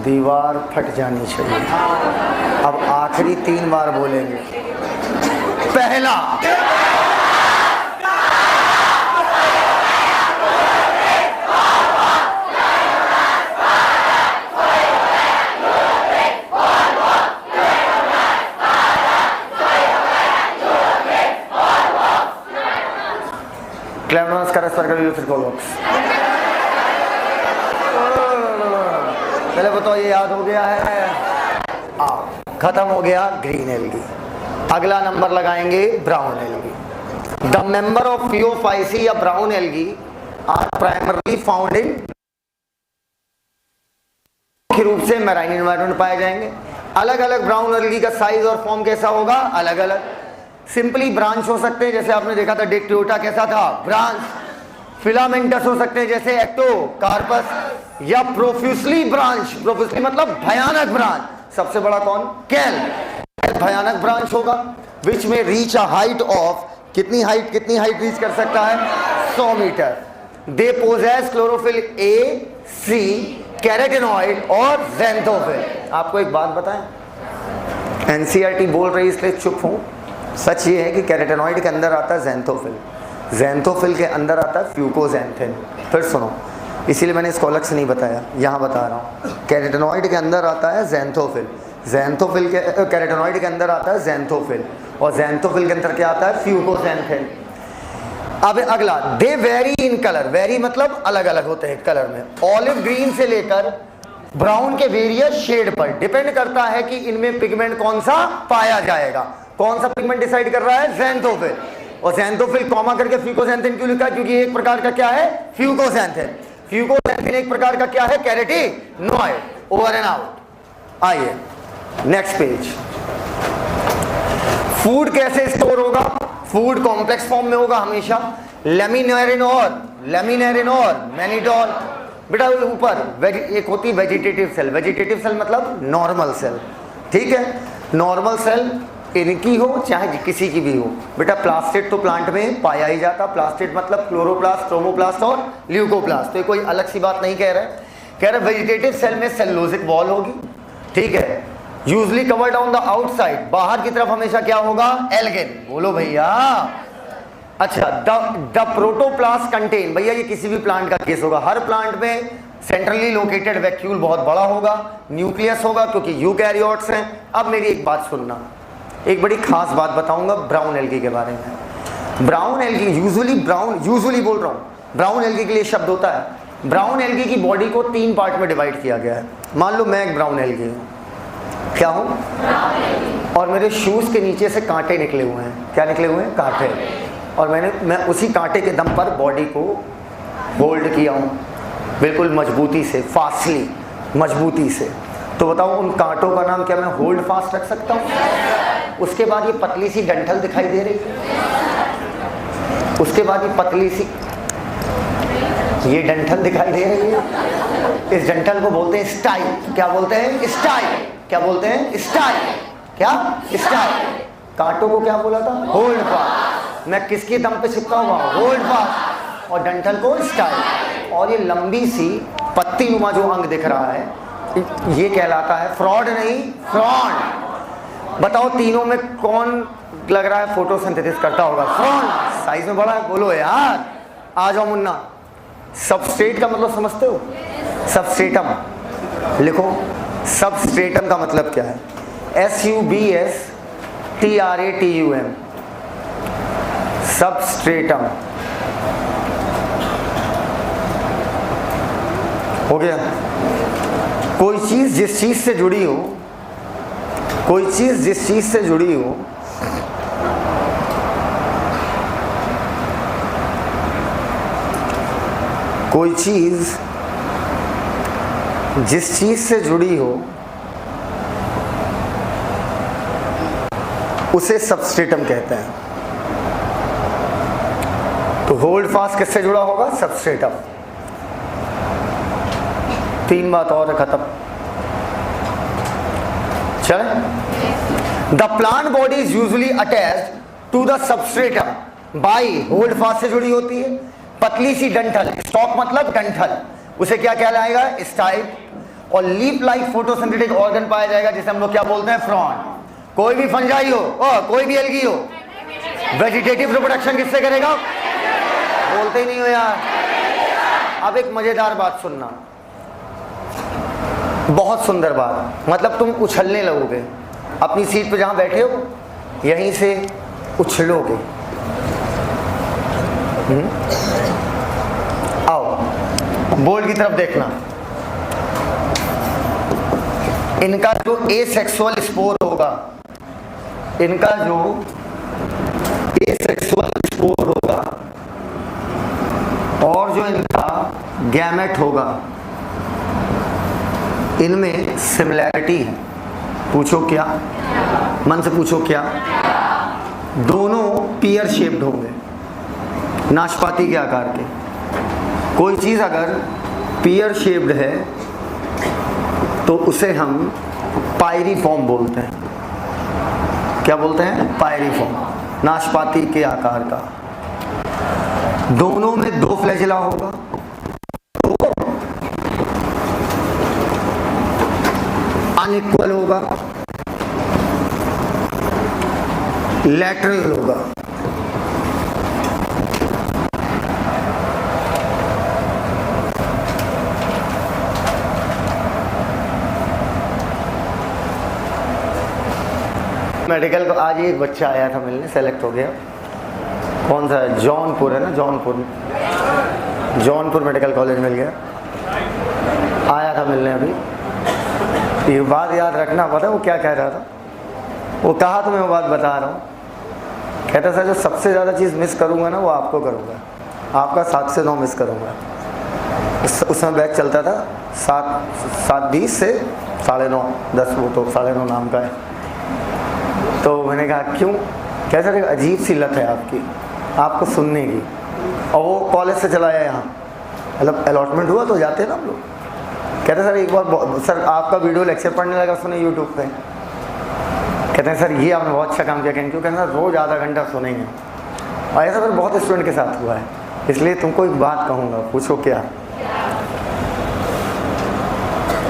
दीवार फट जानी चाहिए। अब आखिरी 3 बार बोलेंगे। पहला, क्लेमाइडोमोनास कारा, स्पाइरोगाइरा, यूलोथ्रिक्स, वॉल्वॉक्स। पहले बताओ ये याद हो गया है? खत्म हो गया ग्रीन एल्गी। अगला नंबर लगाएंगे brown algae. The member of Phaeophyceae या brown algae are primarily found in, मुख्य रूप से मैराइन एनवायरनमेंट में पाए जाएंगे। अलग अलग ब्राउन एल्गी का साइज और फॉर्म कैसा होगा, अलग अलग। सिंपली ब्रांच हो सकते हैं, जैसे आपने देखा था डिक्टियोटा कैसा था, ब्रांच। फिलामेंटस हो सकते हैं जैसे एक्टोकार्पस, या प्रोफ्यूसली ब्रांच, प्रोफ्यूसली मतलब भयानक ब्रांच। सबसे बड़ा कौन, कैल, भयानक ब्रांच होगा। विच में रीच अ हाइट ऑफ, कितनी हाइट रीच कर सकता है, 100 metre. They possess chlorophyll A, C, carotenoid और ज़ैंथोफिल। आपको एक बात बताएं, एनसीईआरटी बोल रही इसलिए चुप हूं, सच ये है कि कैरोटेनॉइड के अंदर आता है ज़ैंथोफिल, ज़ैंथोफिल के अंदर आता है फ्यूकोज़ैंथिन। फिर सुनो, इसीलिए मैंने इसको अलग से नहीं बताया, यहाँ बता रहा हूँ। कैरोटेनॉइड के अंदर आता है ज़ैंथोफिल, ज़ैंथोफिल के कैरोटेनॉइड के अंदर आता है ज़ैंथोफिल, और ज़ैंथोफिल के अंदर क्या आता है, फ्यूकोज़ैंथिन। अब अगला, they very in colour, very मतलब अलग अलग होते हैं कलर में। ऑलिव ग्रीन से लेकर ब्राउन के वेरियस शेड पर डिपेंड करता है कि इनमें पिगमेंट कौन सा पाया जाएगा। कौन सा पिगमेंट डिसाइड कर रहा है, ज़ैंथोफिल। और ज़ैंथोफिल कॉमा करके फ्यूकोज़ैंथिन क्यों लिखा है, क्योंकि एक प्रकार का क्या है, फ्यूकोज़ैंथिन। फ्यूकोज़ैंथिन एक प्रकार का क्या है, कैरोटेनॉइड। Over and out. आइए नेक्स्ट पेज। फूड कैसे स्टोर होगा, फूड कॉम्प्लेक्स फॉर्म में होगा हमेशा। लेमिनेरिन और मैनिडोल। बेटा ऊपर एक होती है वेजिटेटिव सेल, वेजिटेटिव सेल मतलब नॉर्मल सेल, ठीक है। नॉर्मल सेल इनकी हो चाहे किसी की भी हो। बेटा प्लास्टिड तो प्लांट में पाया ही जाता, प्लास्टिड मतलब क्लोरोप्लास्ट, ट्रोमोप्लास्ट और ल्यूकोप्लास्ट। तो ये कोई अलग सी बात नहीं कह रहे वेजिटेटिव सेल में सेलुलोजिक वॉल होगी, ठीक है। Usually covered on the outside, बाहर की तरफ हमेशा क्या होगा, एल्गिन। बोलो भैया। अच्छा, द प्रोटोप्लास्ट कंटेन, भैया ये किसी भी प्लांट का केस होगा, हर प्लांट में सेंट्रली लोकेटेड वैक्यूल बहुत बड़ा होगा, न्यूक्लियस होगा क्योंकि यूकैरियोट्स हैं। अब मेरी एक बात सुनना, एक बड़ी खास बात बताऊंगा ब्राउन एल्गी के बारे में। ब्राउन एल्गी यूजुअली बोल रहा हूँ, ब्राउन एल्गी के लिए शब्द होता है। ब्राउन एल्गी की बॉडी को 3 पार्ट में डिवाइड किया गया है। मान लो मैं एक ब्राउन एल्गी हूँ, क्या हूँ, और मेरे शूज के नीचे से कांटे निकले हुए हैं। क्या निकले हुए हैं, कांटे। और मैं उसी कांटे के दम पर बॉडी को होल्ड किया हूँ बिल्कुल मजबूती से, फास्टली, मजबूती से। तो बताओ उन कांटों का नाम क्या मैं होल्ड फास्ट रख सकता हूँ। उसके बाद ये पतली सी डंठल दिखाई दे रही है, उसके बाद ये पतली सी ये डंठल दिखाई दे रही है। इस डंठल को बोलते हैं स्टाइल। क्या बोलते हैं, स्टाइल। क्या बोलते हैं, स्टाइल। क्या, स्टाइल। कांटों को क्या बोला था, होल्ड फास्ट। मैं किसके दम पे चिपका हुआ, होल्ड फास्ट। और डंठल को स्टाइल। और ये लंबी सी पत्ती नुमा जो अंग दिख रहा है, ये कहलाता है फ्रॉड, नहीं फ्रॉन्ट। बताओ तीनों में कौन लग रहा है फोटोसिंथेसिस करता होगा, फ्रॉन्ट। साइज में बड़ा है, बोलो यार। आ जाओ मुन्ना। सबस्ट्रेट का मतलब समझते हो, सबस्ट्रेटम लिखो। सबस्ट्रेटम का मतलब क्या है, SUBSTRATUM, सबस्ट्रेटम। हो गया। कोई चीज जिस चीज से जुड़ी हो, कोई चीज जिस चीज से जुड़ी हो, कोई चीज जिस चीज से जुड़ी हो उसे सबस्ट्रेटम कहते हैं। तो होल्ड फास्ट किससे जुड़ा होगा, सबस्ट्रेटम। 3 बात और खत्म। चले। The plant body is usually attached to the substratum by holdfast से जुड़ी होती है। पतली सी डंठल, स्टॉक मतलब डंठल, उसे क्या कहलाएगा, स्टाइल। और लीफ लाइक फोटोसिंथेटिक ऑर्गन पाया जाएगा जिसे हम लोग क्या बोलते हैं, फ्रॉन्ट। कोई भी फंजाई हो और कोई भी एल्गी हो, वेजिटेटिव रिप्रोडक्शन किससे करेगा, बोलते ही नहीं हो यार। अब एक मजेदार बात सुनना, बहुत सुंदर बात, मतलब तुम उछलने लगोगे अपनी सीट पे जहां बैठे हो, यहीं से उछलोगे। आओ बोर्ड की तरफ देखना। इनका जो एसेक्सुअल स्पोर होगा, इनका जो एसेक्सुअल स्पोर स्पोर होगा और जो इनका गैमेट होगा, इनमें सिमिलैरिटी है। पूछो क्या? मन से पूछो क्या? दोनों पियर शेप्ड होंगे, नाशपाती के आकार के। कोई चीज़ अगर पियर शेप्ड है तो उसे हम पायरीफॉर्म बोलते हैं। क्या बोलते हैं? पायरीफॉर्म, नाशपाती के आकार का। दोनों में 2 फ्लैजिला होगा, अनइक्वल होगा, लैटरल होगा। मेडिकल को आज एक बच्चा आया था मिलने, सेलेक्ट हो गया। कौन सा है? जौनपुर है ना, जौनपुर मेडिकल कॉलेज मिल गया। आया था मिलने अभी। ये बात याद रखना, पता है वो क्या कह रहा था? वो कहा तो मैं वो बात बता रहा हूँ। कहता सर जो सबसे ज़्यादा चीज़ मिस करूँगा ना वो आपको करूँगा, आपका 7 से 9 मिस करूँगा। उस समय बैच चलता था 7:20 से 9:30, 10, वो तो 9:30 नाम का है। तो मैंने कहा क्यों? कहता सर अजीब सी लत है आपको सुनने की। और वो कॉलेज से चला आया यहाँ, मतलब अलॉटमेंट हुआ तो जाते हैं ना हम लोग। कहते हैं सर एक बार सर आपका वीडियो लेक्चर पढ़ने लगा सुने यूट्यूब पे। कहते हैं सर ये आपने बहुत अच्छा काम किया। क्यों? कहते हैं रोज़ आधा घंटा सुनेंगे। और ऐसा फिर बहुत स्टूडेंट के साथ हुआ है, इसलिए तुमको एक बात कहूँगा। पूछो क्या?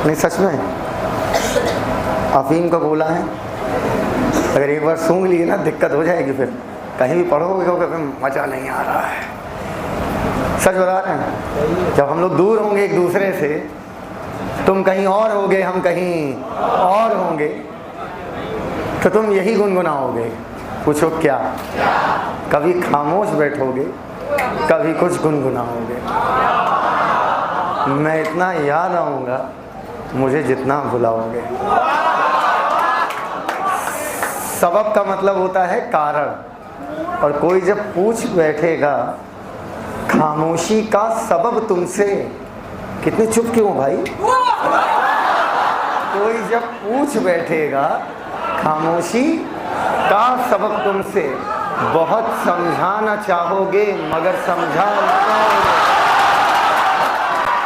नहीं सच में अफीम का गोला है, अगर एक बार सूंघ लिए ना दिक्कत हो जाएगी। फिर कहीं भी पढ़ोगे तो फिर मज़ा नहीं आ रहा है। सच बता रहे हैं, जब हम लोग दूर होंगे एक दूसरे से, तुम कहीं और होगे हम कहीं और होंगे, तो तुम यही गुनगुनाओगे। पूछो क्या? कभी खामोश बैठोगे, कभी कुछ गुनगुनाओगे। मैं इतना याद आऊँगा मुझे जितना भुलाओगे। सबब का मतलब होता है कारण, और कोई जब पूछ बैठेगा खामोशी का सबब तुमसे, कितने चुप क्यों हो भाई? कोई जब पूछ बैठेगा खामोशी का सबब तुमसे, बहुत समझाना चाहोगे मगर समझा नहीं पाओगे।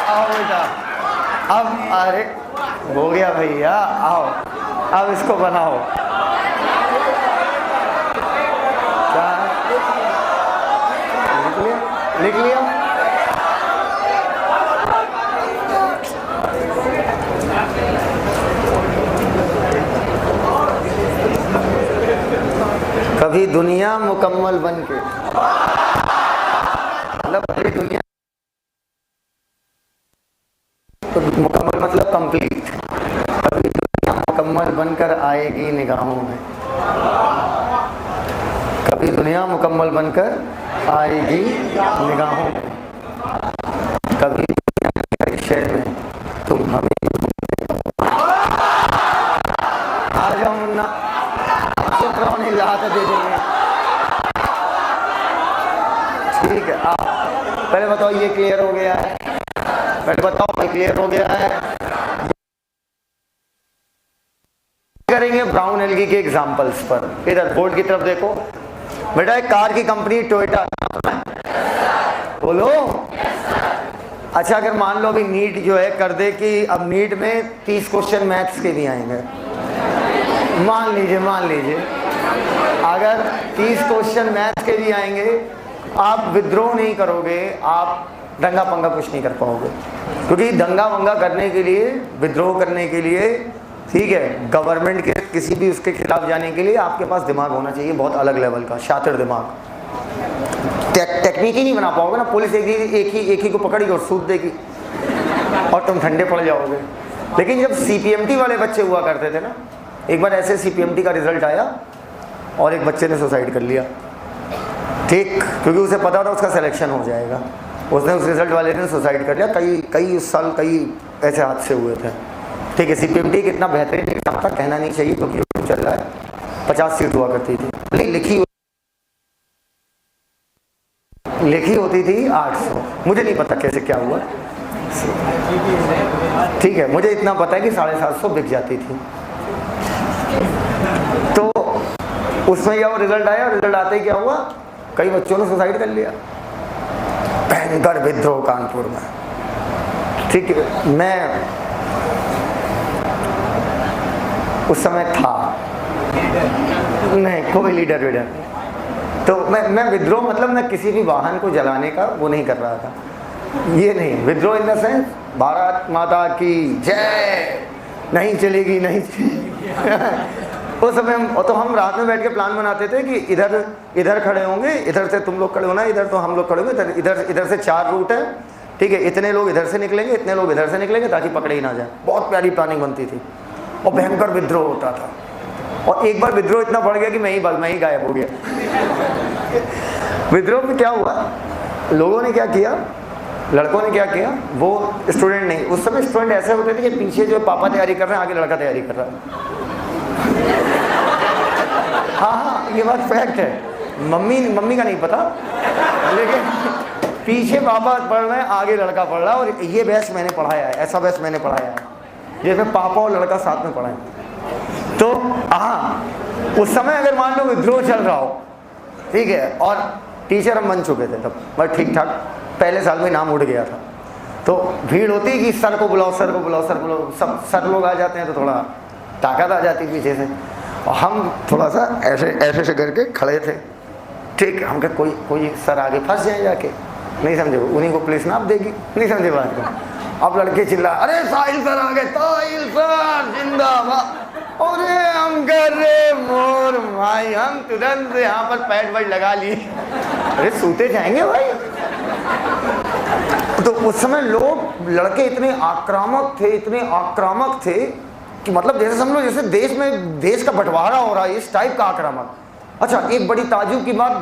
आओ बेटा, अब अरे हो गया भैया, आओ अब इसको बनाओ। क्या लिख लिया? कभी दुनिया मुकम्मल बन के, मतलब कभी दुनिया तो मुकम्मल मतलब कंप्लीट, कभी दुनिया मुकम्मल बनकर आएगी निगाहों में। कभी दुनिया मुकम्मल बनकर आएगी निगाहों में, कभी दुनिया के शहर में तुम हमें। आ जाओ मुन्ना, आपसे याद दे देंगे। ठीक है, आप पहले बताओ ये क्लियर हो गया है? पहले बताओ ये क्लियर हो गया है? करेंगे ब्राउन एल्गी के एग्जांपल्स पर। इधर बोर्ड की तरफ देखो बेटा, एक कार की कंपनी टोयोटा, बोलो। अच्छा, अगर मान लो अभी नीट जो है कर दे कि अब नीट में 30 क्वेश्चन मैथ्स के भी आएंगे, मान लीजिए अगर 30 क्वेश्चन मैथ्स के भी आएंगे, आप विद्रोह नहीं करोगे, आप दंगा पंगा कुछ नहीं कर पाओगे। क्योंकि दंगा वंगा करने के लिए, विद्रोह करने के लिए, ठीक है, गवर्नमेंट के किसी भी उसके खिलाफ जाने के लिए आपके पास दिमाग होना चाहिए, बहुत अलग लेवल का, शातिर दिमाग। टेक्निक ही नहीं बना पाओगे ना। पुलिस एक ही को पकड़ेगी और सूद देगी और तुम ठंडे पड़ जाओगे। लेकिन जब सीपीएमटी वाले बच्चे हुआ करते थे ना, एक बार ऐसे सीपीएमटी का रिजल्ट आया और एक बच्चे ने सुसाइड कर लिया, ठीक, क्योंकि उसे पता था उसका सिलेक्शन हो जाएगा। उसने उस रिजल्ट वाले ने सुसाइड कर लिया। कई उस साल कई ऐसे हादसे हुए थे। ठीक है, सीपीएमटी कितना बेहतरीन एग्जाम था कहना नहीं चाहिए, क्योंकि चल रहा है, 50 सीट हुआ करती थी, लिखी लिखी होती थी 800, मुझे नहीं पता कैसे क्या हुआ, ठीक है, मुझे इतना पता है कि 750 बिक जाती थी। तो उसमें क्या रिजल्ट आया, रिजल्ट आते ही क्या हुआ, कई बच्चों ने सुसाइड कर लिया, भयंकर विद्रोह कानपुर में। ठीक है, मैं उस समय था नहीं, कोई लीडर वीडर, तो मैं विद्रोह मतलब मैं किसी भी वाहन को जलाने का वो नहीं कर रहा था, ये नहीं, विद्रोह इन द सेंस भारत माता की जय नहीं चलेगी, नहीं चलेगी। उस समय तो हम रात में बैठ के प्लान बनाते थे कि इधर खड़े होंगे, इधर से तुम लोग खड़े होना, इधर तो हम लोग खड़े होंगे, इधर से 4 रूट है, ठीक है, इतने लोग इधर से निकलेंगे, इतने लोग इधर से निकलेंगे ताकि पकड़े ही ना जाए। बहुत प्यारी प्लानिंग बनती थी और भयंकर विद्रोह होता था। और एक बार विद्रोह इतना बढ़ गया कि मैं ही गायब हो गया। विद्रोह में क्या हुआ, लोगों ने क्या किया, लड़कों ने क्या किया, वो स्टूडेंट नहीं, उस समय स्टूडेंट ऐसे होते थे कि पीछे जो पापा तैयारी कर रहे हैं, आगे लड़का तैयारी कर रहा है। हाँ, ये बात फैक्ट है, मम्मी का नहीं पता, लेकिन पीछे पापा पढ़ रहे हैं, आगे लड़का पढ़ रहा है। और ये बैच मैंने पढ़ाया है, ऐसा बैच मैंने पढ़ाया है जिसमें पापा और लड़का साथ में पढ़ाए। तो हाँ, उस समय अगर मान लो विद्रोह चल रहा हो, ठीक है, और टीचर हम बन चुके थे तब, बट ठीक ठाक, पहले साल में नाम उड़ गया था, तो भीड़ होती कि सर को बुलाओ, सर को बुलाओ, सर को बुलाओ, सब सर लोग आ जाते हैं तो थोड़ा ताकत आ जाती पीछे से, और हम थोड़ा सा ऐसे से करके खड़े थे, ठीक, हम कहे कोई सर आगे फंस जाए जाके, नहीं समझे, उन्हीं को पुलिस नाप देगी, नहीं समझे बात को। अब लड़के चिल्ला, अरे साहिल सर आ गए, साहिल सर जिंदाबाद, अरे हम कर रहे मोर भाई, हम तुरंत यहाँ पर पैड वैड लगा लिए, अरे सूते जाएंगे भाई। तो उस समय लोग, लड़के इतने आक्रामक थे कि मतलब जैसे समझ लो जैसे देश का बंटवारा हो रहा है, इस टाइप का आक्रामक। अच्छा, एक बड़ी ताजुब की बात,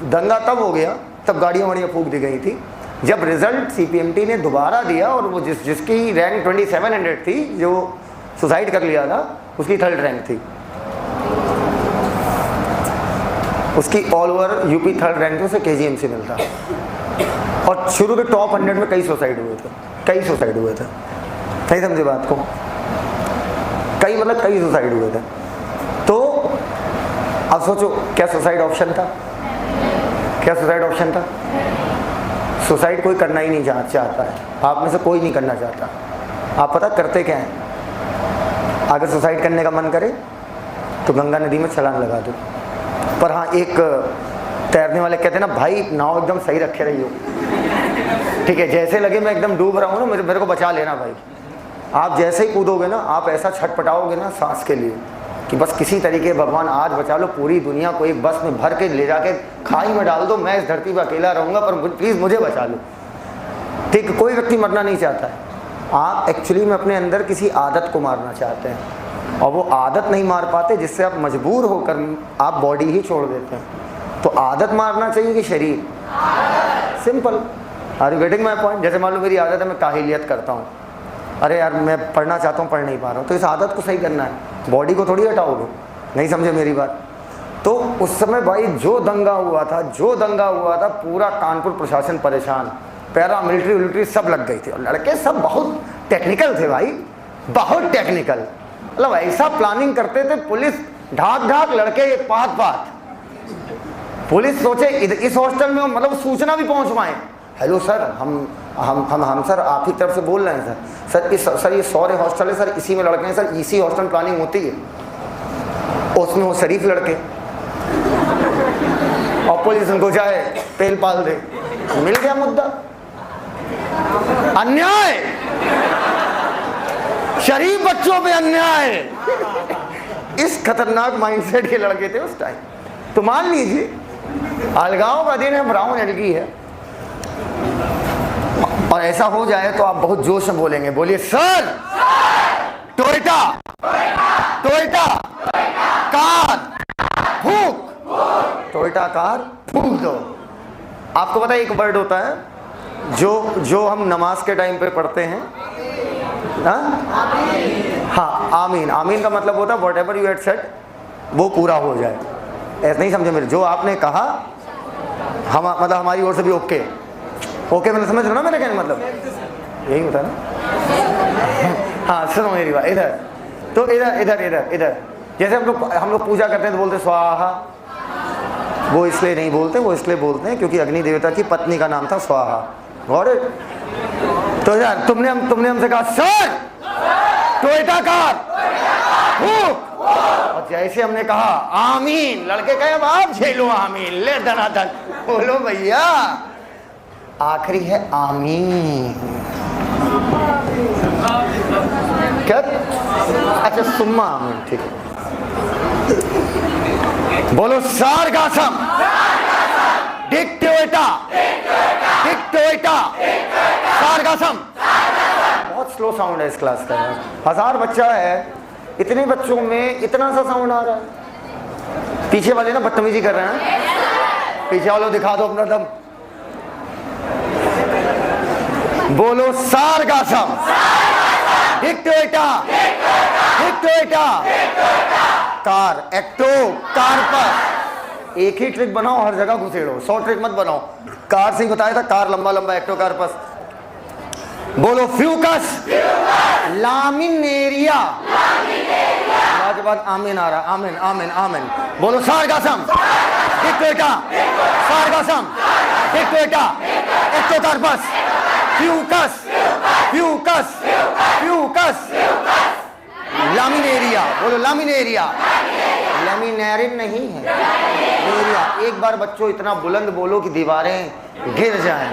दंगा तब हो गया, तब गाड़ियाँ वाड़ियाँ फूंक दी गई थी, जब रिजल्ट सीपीएमटी ने दोबारा दिया, और वो जिसकी रैंक 2700 थी, जो सुसाइड कर लिया था, उसकी 3rd रैंक थी, उसकी all over UP 3rd rank थी, उसे केजीएमसी मिलता। और शुरू के टॉप 100 में कई सुसाइड हुए थे, नहीं समझे बात को, कई सुसाइड हुए थे। तो अब सोचो, क्या सुसाइड ऑप्शन था? सुसाइड कोई करना ही नहीं चाहता है, आप में से कोई नहीं करना चाहता। आप पता करते क्या हैं? अगर सुसाइड करने का मन करे तो गंगा नदी में छलांग लगा दो। पर हाँ, एक तैरने वाले कहते हैं ना, भाई नाव एकदम सही रखे रही हो, ठीक है, जैसे लगे मैं एकदम डूब रहा हूँ ना, मेरे को बचा लेना भाई। आप जैसे ही कूदोगे ना, आप ऐसा छटपटाओगे ना सांस के लिए कि बस किसी तरीके भगवान आज बचा लो, पूरी दुनिया को एक बस में भर के ले जाके खाई में डाल दो, मैं इस धरती पर अकेला रहूँगा, पर प्लीज़ मुझे बचा लो। ठीक, कोई व्यक्ति मरना नहीं चाहता है, आप एक्चुअली में अपने अंदर किसी आदत को मारना चाहते हैं, और वो आदत नहीं मार पाते, जिससे आप मजबूर होकर आप बॉडी ही छोड़ देते हैं। तो आदत मारना चाहिए कि शरीर? Simple. Are you getting my point? जैसे मान लो मेरी आदत है, मैं काहिलियत करता हूँ, अरे यार मैं पढ़ना चाहता हूँ, पढ़ नहीं पा रहा हूँ, तो इस आदत को सही करना है, बॉडी को थोड़ी हटाओगे, नहीं समझे मेरी बात? तो उस समय भाई जो दंगा हुआ था, पूरा कानपुर प्रशासन परेशान, पैरा मिलिट्री सब लग गई थी, और लड़के सब बहुत टेक्निकल थे भाई, बहुत टेक्निकल, मतलब ऐसा प्लानिंग करते थे, पुलिस ढाक लड़के एक पात, पुलिस सोचे इस हॉस्टल में मतलब सूचना भी पहुंच पाए, हेलो सर, हम सर आप ही तरफ से बोल रहे हैं सर, ये सौर्य हॉस्टल है सर, इसी में लड़के हैं सर, इसी हॉस्टल प्लानिंग होती है, उसमें वो शरीफ लड़के, और पुलिस उनको जाए पेल पाल दे, मिल गया मुद्दा। अन्याय, शरीफ बच्चों पे अन्याय, इस खतरनाक माइंडसेट के लड़के थे उस टाइम। तो मान लीजिए अलगाव का दिन है, ब्राउन एलगी है, और ऐसा हो जाए तो आप बहुत जोश में बोलेंगे, बोलिए सर, टोयोटा कार फूंक, टोयोटा कार फूंक दो। आपको पता है एक वर्ड होता है जो हम नमाज के टाइम पे पढ़ते हैं, हाँ, आमीन का मतलब होता है what ever you had said वो पूरा हो जाए, ऐसा नहीं समझे मेरे, जो आपने कहा हम मतलब हमारी ओर से भी ओके। ओके मतलब समझ रहे हो ना मेरे कहने मतलब, यही होता है ना। हाँ सुनो मेरी बात, इधर तो इधर इधर इधर इधर, जैसे हम लोग पूजा करते हैं तो बोलते स्वाहा, वो इसलिए नहीं बोलते, वो इसलिए बोलते हैं क्योंकि अग्नि देवता की पत्नी का नाम था स्वाहा। Got it? तो यार तुमने हमसे कहा सर टोयोटा कार, और जैसे हमने कहा आमीन, लड़के कहे अब आप झेलो आमीन, ले धनाधन बोलो भैया, आखिरी है आमीन। क्या? अच्छा सुम्मा आमीन, ठीक है। बोलो Sargassum, Dictyota, Dictyota, सारगासम। बहुत स्लो साउंड है इस क्लास का, 1000 बच्चा है, इतने बच्चों में इतना सा साउंड आ रहा है। पीछे वाले ना बदतमीजी कर रहे हैं, पीछे वालों दिखा दो अपना दम। बोलो Sargassum, Dictyota, Dictyota, कार, एक्टो, कार पर एक ही ट्रिक बनाओ, हर जगह घुसेड़ो, 100 ट्रिक मत बनाओ। कार से ही बताया था, कार लंबा लंबा, एक्टो कार पर। बोलो फ्यूकस, लामिनेरिया, के बाद आमीन आ रहा, आमीन आमीन आमीन। बोलो Sargassum, Dictyota, Sargassum, Dictyota, Ectocarpus पर, फ्यूकस, फ्यूकस, फ्यूकस, लामिनेरिया। बोलो लामिनेरिया, लैमिनेरिन नहीं है, एरिया। एक बार बच्चों इतना बुलंद बोलो कि दीवारें गिर जाएं।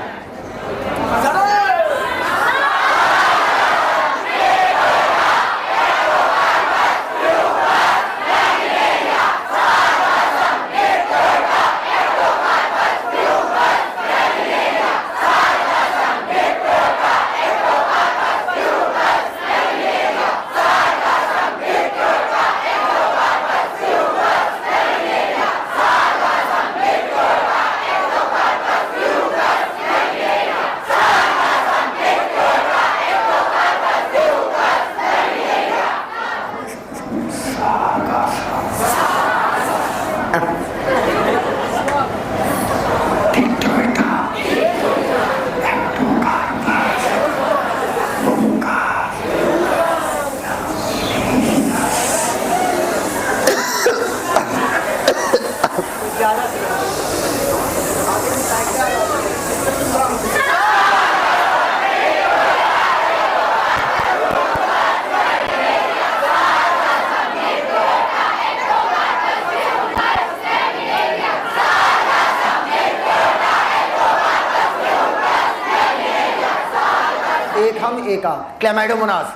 एक क्लैमाइडोमोनास,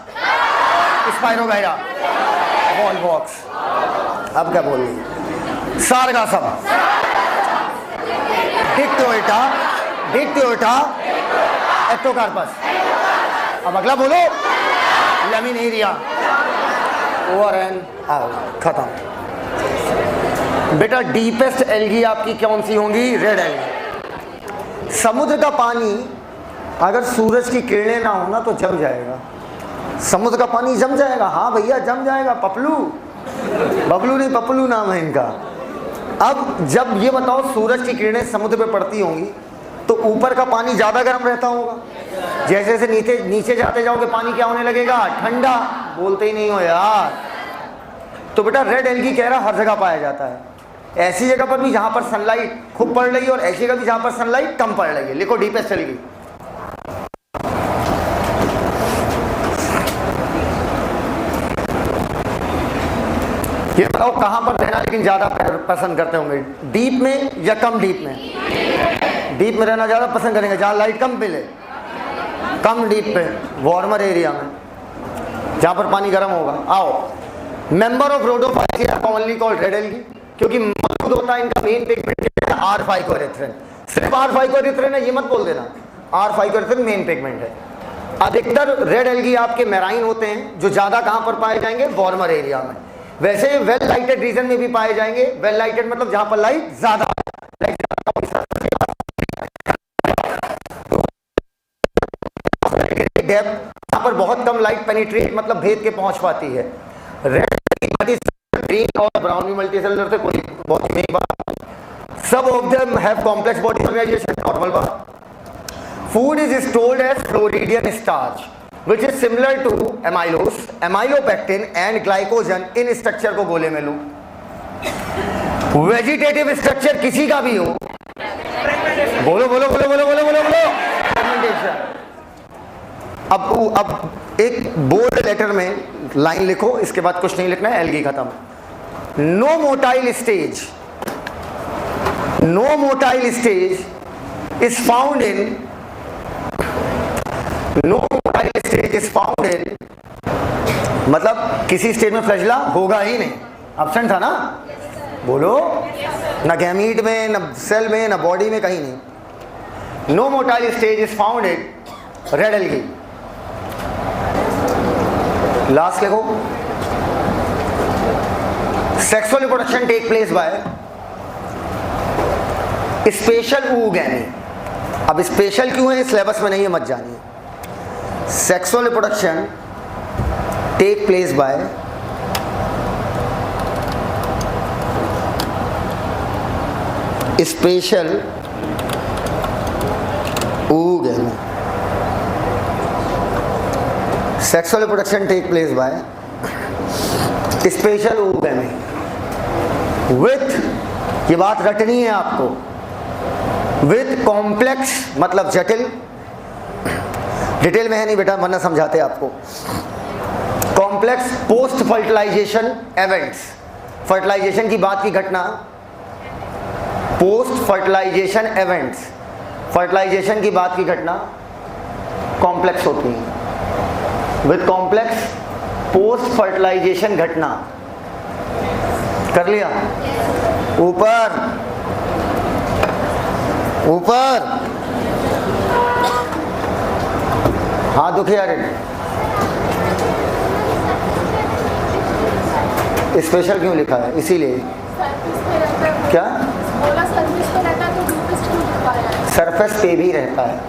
स्पाइरोगाइरा, वॉलवॉक्स। अब क्या बोल रही? Sargassum, Dictyota, Dictyota, Ectocarpus. अब अगला बोलो लैमिनेरिया, ओवर एंड आउट, खत्म। बेटा डीपेस्ट एल्गी आपकी कौन सी होंगी? Red algae. समुद्र का पानी अगर सूरज की किरणें ना हो ना तो जम जाएगा। समुद्र का पानी जम जाएगा, हाँ भैया जम जाएगा। पपलू, बबलू नहीं पपलू नाम है इनका। अब जब ये बताओ सूरज की किरणें समुद्र पे पड़ती होंगी तो ऊपर का पानी ज़्यादा गर्म रहता होगा, जैसे जैसे नीचे जाते जाओगे पानी क्या होने लगेगा? ठंडा। बोलते ही नहीं हो यार। तो बेटा रेड एल्गी कह रहा हर जगह पाया जाता है, ऐसी जगह पर भी जहाँ पर सनलाइट खूब पड़ रही है और ऐसी जगह भी जहाँ पर सनलाइट कम पड़ रही है। लिखो डीपेस्ट एल्गी। ये बताओ कहाँ पर रहना लेकिन ज़्यादा पसंद करते होंगे? डीप में या कम डीप में? डीप में रहना ज़्यादा पसंद करेंगे, जहाँ लाइट कम मिले। कम डीप पे, वार्मर एरिया में, जहाँ पर पानी गर्म होगा। आओ, member of Rhodophyceae commonly called red algae, क्योंकि मौजूद होता है इनका मेन पिगमेंट आर फाइकोएरिथ्रिन। सिर्फ आर फाइकोएरिथ्रिन है ये मत बोल देना, आर फाइकोएरिथ्रिन मेन पिगमेंट है। अधिकतर रेड एल्गी आपके मैराइन होते हैं, जो ज़्यादा कहाँ पर पाए जाएंगे? वार्मर एरिया में। वैसे वेल लाइटेड रीजन में भी पाए जाएंगे। वेल लाइटेड मतलब जहां पर लाइट ज्यादा डेप्थ, जहां पर बहुत कम लाइट पेनिट्रेट मतलब भेद के पहुंच पाती है। रेड ग्रीन और ब्राउन मल्टी सेलुलर से कोई बहुत नहीं बात। Some of them have complex body organization, normal बात. Food is stored as Floridian starch, which is similar to amylose, amylopectin and glycogen in structure को गोले में लो. वेजिटेटिव स्ट्रक्चर किसी का भी हो, बोलो बोलो बोलो बोलो बोलो बोलो बोलो, fermentation. अब एक बोल्ड लेटर में लाइन लिखो, इसके बाद कुछ नहीं लिखना है, एल्गी खत्म. No motile stage, no motile stage is found in मतलब किसी स्टेज में फ्लैजेला होगा ही नहीं. ऑप्शन था ना, बोलो. ना गैमीट में, ना सेल में, ना बॉडी में, कहीं नहीं. No motile stage is found in red algae. Last लिखो. Sexual reproduction take place by special oogyani. अब स्पेशल क्यों है, सिलेबस में नहीं है, मत जानिए. Sexual reproduction take place by special oogyani. Sexual reproduction take place by special oogyani with, ये बात रटनी है आपको, विथ कॉम्प्लेक्स मतलब जटिल, डिटेल में है नहीं बेटा वरना समझाते आपको. Complex post fertilization events, fertilization की बात की घटना, पोस्ट फर्टिलाइजेशन इवेंट्स, फर्टिलाइजेशन की बात की घटना कॉम्प्लेक्स होती है. विथ कॉम्प्लेक्स पोस्ट फर्टिलाइजेशन घटना. कर लिया? ऊपर ऊपर हाथ दुखे यार. स्पेशल क्यों लिखा है, इसीलिए. क्या सरफेस पे भी रहता है.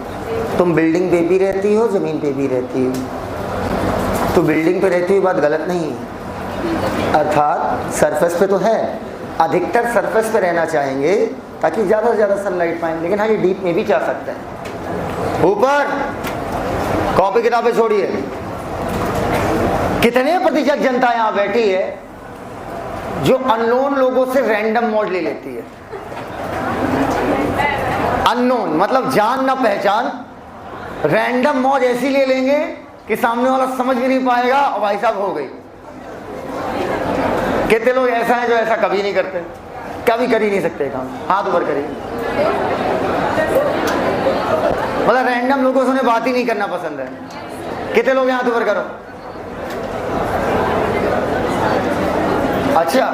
तुम बिल्डिंग पे भी रहती हो, जमीन पे भी रहती हो. तो बिल्डिंग पे रहती हुई बात गलत नहीं है, अर्थात सरफेस पे तो है. अधिकतर सरफेस पे रहना चाहेंगे ताकि ज़्यादा से ज़्यादा सनलाइट पाएं, लेकिन हाँ ये डीप में भी जा सकते हैं. ऊपर कॉपी किताबें छोड़िए. कितने प्रतिशत जनता यहाँ बैठी है जो अननोन लोगों से रैंडम मोड ले लेती है? अननोन मतलब जान ना पहचान, रैंडम मौज ऐसी ले लेंगे कि सामने वाला समझ भी नहीं पाएगा और भाई साहब हो गई. कितने लोग ऐसा हैं जो ऐसा कभी नहीं करते, कभी कर ही नहीं सकते काम. हाथ ऊपर करिए. मतलब रैंडम लोगों से उन्हें बात ही नहीं करना पसंद है. कितने लोग हाथ ऊपर करो. अच्छा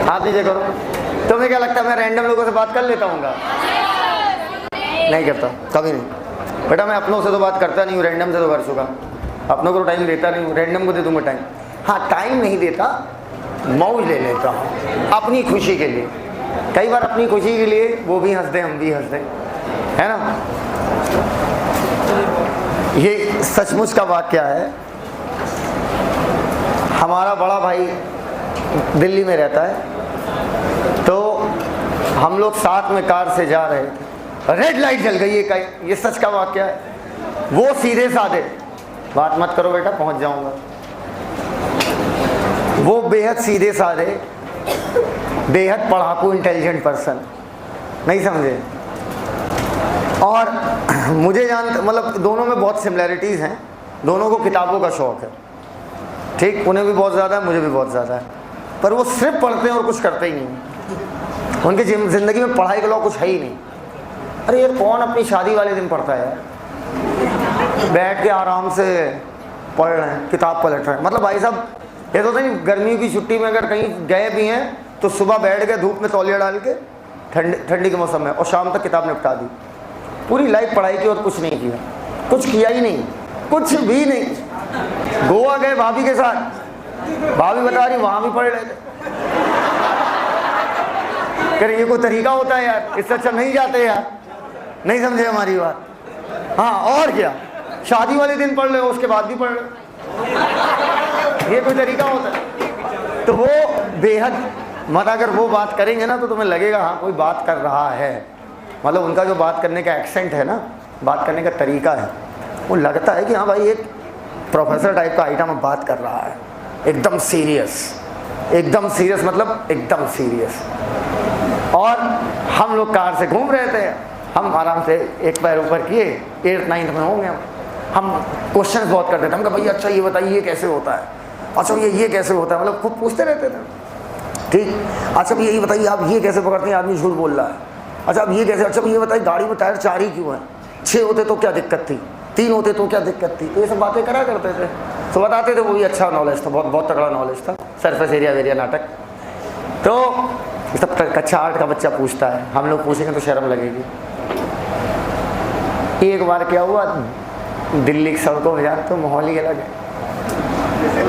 हाथ नीचे करो. तुम्हें क्या लगता है मैं रैंडम लोगों से बात कर लेता हूँ? नहीं करता, कभी नहीं बेटा. मैं अपनों से तो बात करता नहीं हूँ, रैंडम से तो कर चुका. अपनों को टाइम देता नहीं हूँ, रैंडम को दे दूंगा टाइम. हाँ टाइम नहीं देता, मौज ले लेता हूँ अपनी खुशी के लिए. कई बार अपनी खुशी के लिए वो भी हंस दें, हम भी हंस दें, है ना. ये सचमुच का वाकया है. हमारा बड़ा भाई दिल्ली में रहता है, तो हम लोग साथ में कार से जा रहे थे, रेड लाइट जल गई. ये सच का वाकया है. वो सीधे साधे, बात मत करो बेटा पहुंच जाऊंगा. वो बेहद सीधे साधे, बेहद पढ़ाकू इंटेलिजेंट पर्सन, नहीं समझे. और मुझे मतलब दोनों में बहुत सिमिलैरिटीज़ हैं. दोनों को किताबों का शौक़ है, ठीक. उन्हें भी बहुत ज़्यादा है, मुझे भी बहुत ज़्यादा है. पर वो सिर्फ पढ़ते हैं और कुछ करते ही नहीं. उनकी ज़िंदगी में पढ़ाई के अलावा कुछ है ही नहीं. अरे यार कौन अपनी शादी वाले दिन पढ़ता है यार? बैठ के आराम से पढ़ रहे हैं, किताब पलट रहे हैं. मतलब भाई साहब ये तो नहीं, गर्मियों की छुट्टी में अगर कहीं गए भी हैं तो सुबह बैठ गए धूप में तौलिया डाल के ठंडी के मौसम में, और शाम तक किताब निपटा दी. पूरी लाइफ पढ़ाई की और कुछ नहीं किया, कुछ किया ही नहीं, कुछ भी नहीं. गोवा गए भाभी के साथ, भाभी बता रही वहाँ भी पढ़ रहे थे. कह ये कोई तरीका होता है यार, इससे अच्छा नहीं जाते यार. नहीं समझे हमारी बात. हाँ और क्या, शादी वाले दिन पढ़ रहे हो, उसके बाद भी पढ़ रहे, ये कोई तरीका होता है? तो वो बेहद मत अगर वो बात करेंगे ना तो तुम्हें लगेगा हाँ कोई बात कर रहा है, मतलब उनका जो बात करने का एक्सेंट है ना, बात करने का तरीका है, वो लगता है कि हाँ भाई एक प्रोफेसर टाइप का आइटम बात कर रहा है, एकदम सीरियस, एकदम सीरियस, मतलब एकदम सीरियस। और हम लोग कार से घूम रहे थे, हम आराम से एक पैर ऊपर किए, 8th-9th में होंगे हम क्वेश्चंस बहुत करते थे। हम कहा भैया अच्छा ये बताइए ये कैसे होता है, अच्छा ये कैसे होता है, मतलब खूब पूछते रहते थे। ठीक, अच्छा अब यही बताइए आप ये कैसे पकड़ते हैं, आदमी झूठ बोल रहा है, अच्छा अब ये कैसे, अच्छा ये बताइए गाड़ी में टायर 4 ही क्यों है, 6 होते तो क्या दिक्कत थी, 3 होते तो क्या दिक्कत थी। तो ये सब बातें करा करते थे, तो बताते थे, वो भी अच्छा नॉलेज था, बहुत तगड़ा नॉलेज था, सरफेस एरिया वेरिया नाटक। तो सब कक्षा 8 का बच्चा पूछता है, हम लोग पूछेंगे तो शर्म लगेगी। एक बार क्या हुआ, दिल्ली की सड़कों में जाते तो माहौल ही अलग है,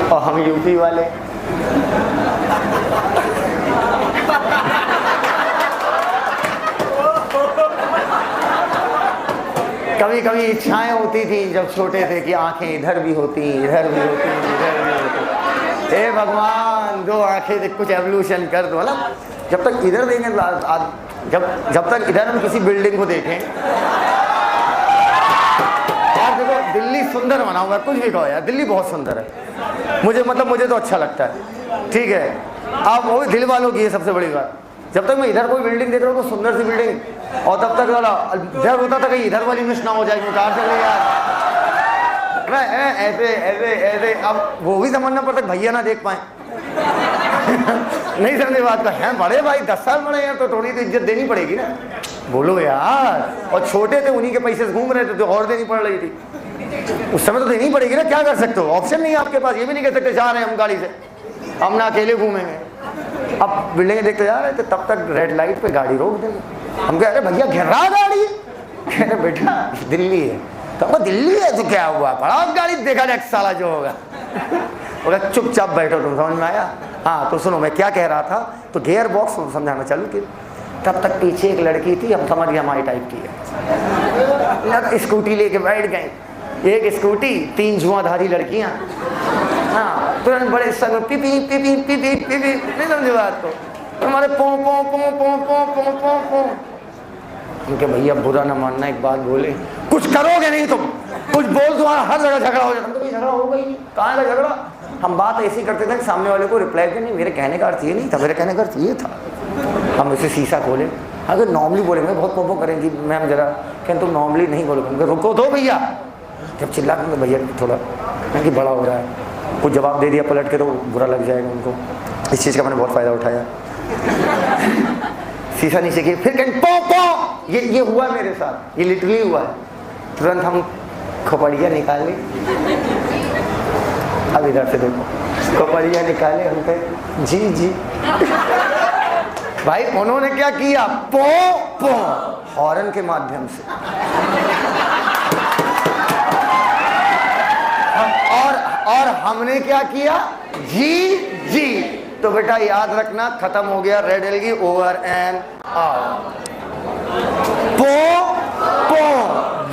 और हम यूपी वाले कभी कभी इच्छाएं होती थी जब छोटे थे कि आंखें इधर भी होती, इधर भी होती, इधर भी होती। हे भगवान 2 आंखें कुछ एवोल्यूशन कर दो, मतलब जब तक इधर देखें, जब तक इधर हम किसी बिल्डिंग को देखें। यार देखो दिल्ली सुंदर बना हुआ है, कुछ भी कहो यार, दिल्ली बहुत सुंदर है, मुझे तो अच्छा लगता है, ठीक है। अब वो दिल वालों की है सबसे बड़ी बात। जब तक मैं इधर कोई बिल्डिंग देख रहा हूँ तो सुंदर सी बिल्डिंग, और तब तक वाला डर होता था कहीं इधर वाली मिस ना हो जाएगी, कार चले यार ऐसे ऐसे ऐसे। अब वो भी समझना पड़ता भैया ना देख पाए नहीं समझे बात का, है बड़े भाई 10 साल बड़े हैं तो थोड़ी तो इज्जत देनी पड़ेगी ना, बोलो यार। और छोटे थे उन्हीं के पैसे से घूम रहे थे तो और देनी पड़ रही थी, उस समय तो देनी पड़ेगी ना, क्या कर सकते हो, ऑप्शन नहीं है आपके पास, ये भी नहीं कह सकते जा रहे हैं हम गाड़ी से, हम ना अकेले घूमेंगे। अब बिल्डिंगें देखते जा रहे थे, तब तक रेड लाइट पे गाड़ी रोक देंगे, हम कह रहे भैया घेर रहा गाड़ी, कह रहे बेटा दिल्ली है, तो दिल्ली है तो क्या हुआ, बड़ा गाड़ी देखा नेक्स्ट साला जो होगा बोला चुपचाप बैठो, तुम समझ में आया। हाँ तो सुनो मैं क्या कह रहा था, तो गियर बॉक्स समझाना चालू की, तब तक पीछे एक लड़की थी, हम समझ गए हमारी टाइप की है, स्कूटी लेके बैठ गई, एक स्कूटी 3 जुआंधारी लड़कियां, हाँ तुरंत बड़े संग पीपी पीपी पीपी पीपी, नहीं समझे बात को, हमारे पो पो पो पो पो पो पो पो। उनके भैया बुरा ना मानना, एक बात बोले, कुछ करोगे नहीं तुम, कुछ बोल तुम्हारा हर जगह झगड़ा हो जाता। हम तो झगड़ा होगा ही नहीं, कहाँ का झगड़ा, हम बात ऐसी करते थे कि सामने वाले को रिप्लाई दे, नहीं मेरे कहने का अर्थ ये नहीं था, मेरे कहने का अर्थ ये था। हम इसे शीशा खोले, अगर नॉर्मली बोलेंगे बहुत पोपो करेंगी मैम जरा, कहें तुम नॉर्मली नहीं बोलोगे, रुको दो भैया, जब चिल्ला कर भैया थोड़ा कि बड़ा हो रहा है, कुछ जवाब दे दिया पलट के तो बुरा लग जाएगा उनको, इस चीज़ का मैंने बहुत फ़ायदा उठाया। शीशा नीचे किया, फिर कहीं पो पो, ये हुआ मेरे साथ, ये लिटरली हुआ है। तुरंत हम खोपड़िया निकाले, अब इधर से देखो, खोपड़िया निकाले, हम कहे जी जी भाई उन्होंने क्या किया, पो पो हॉर्न के माध्यम से, और हमने क्या किया, जी जी। तो बेटा याद रखना, खत्म हो गया red algae, over and out, पो पो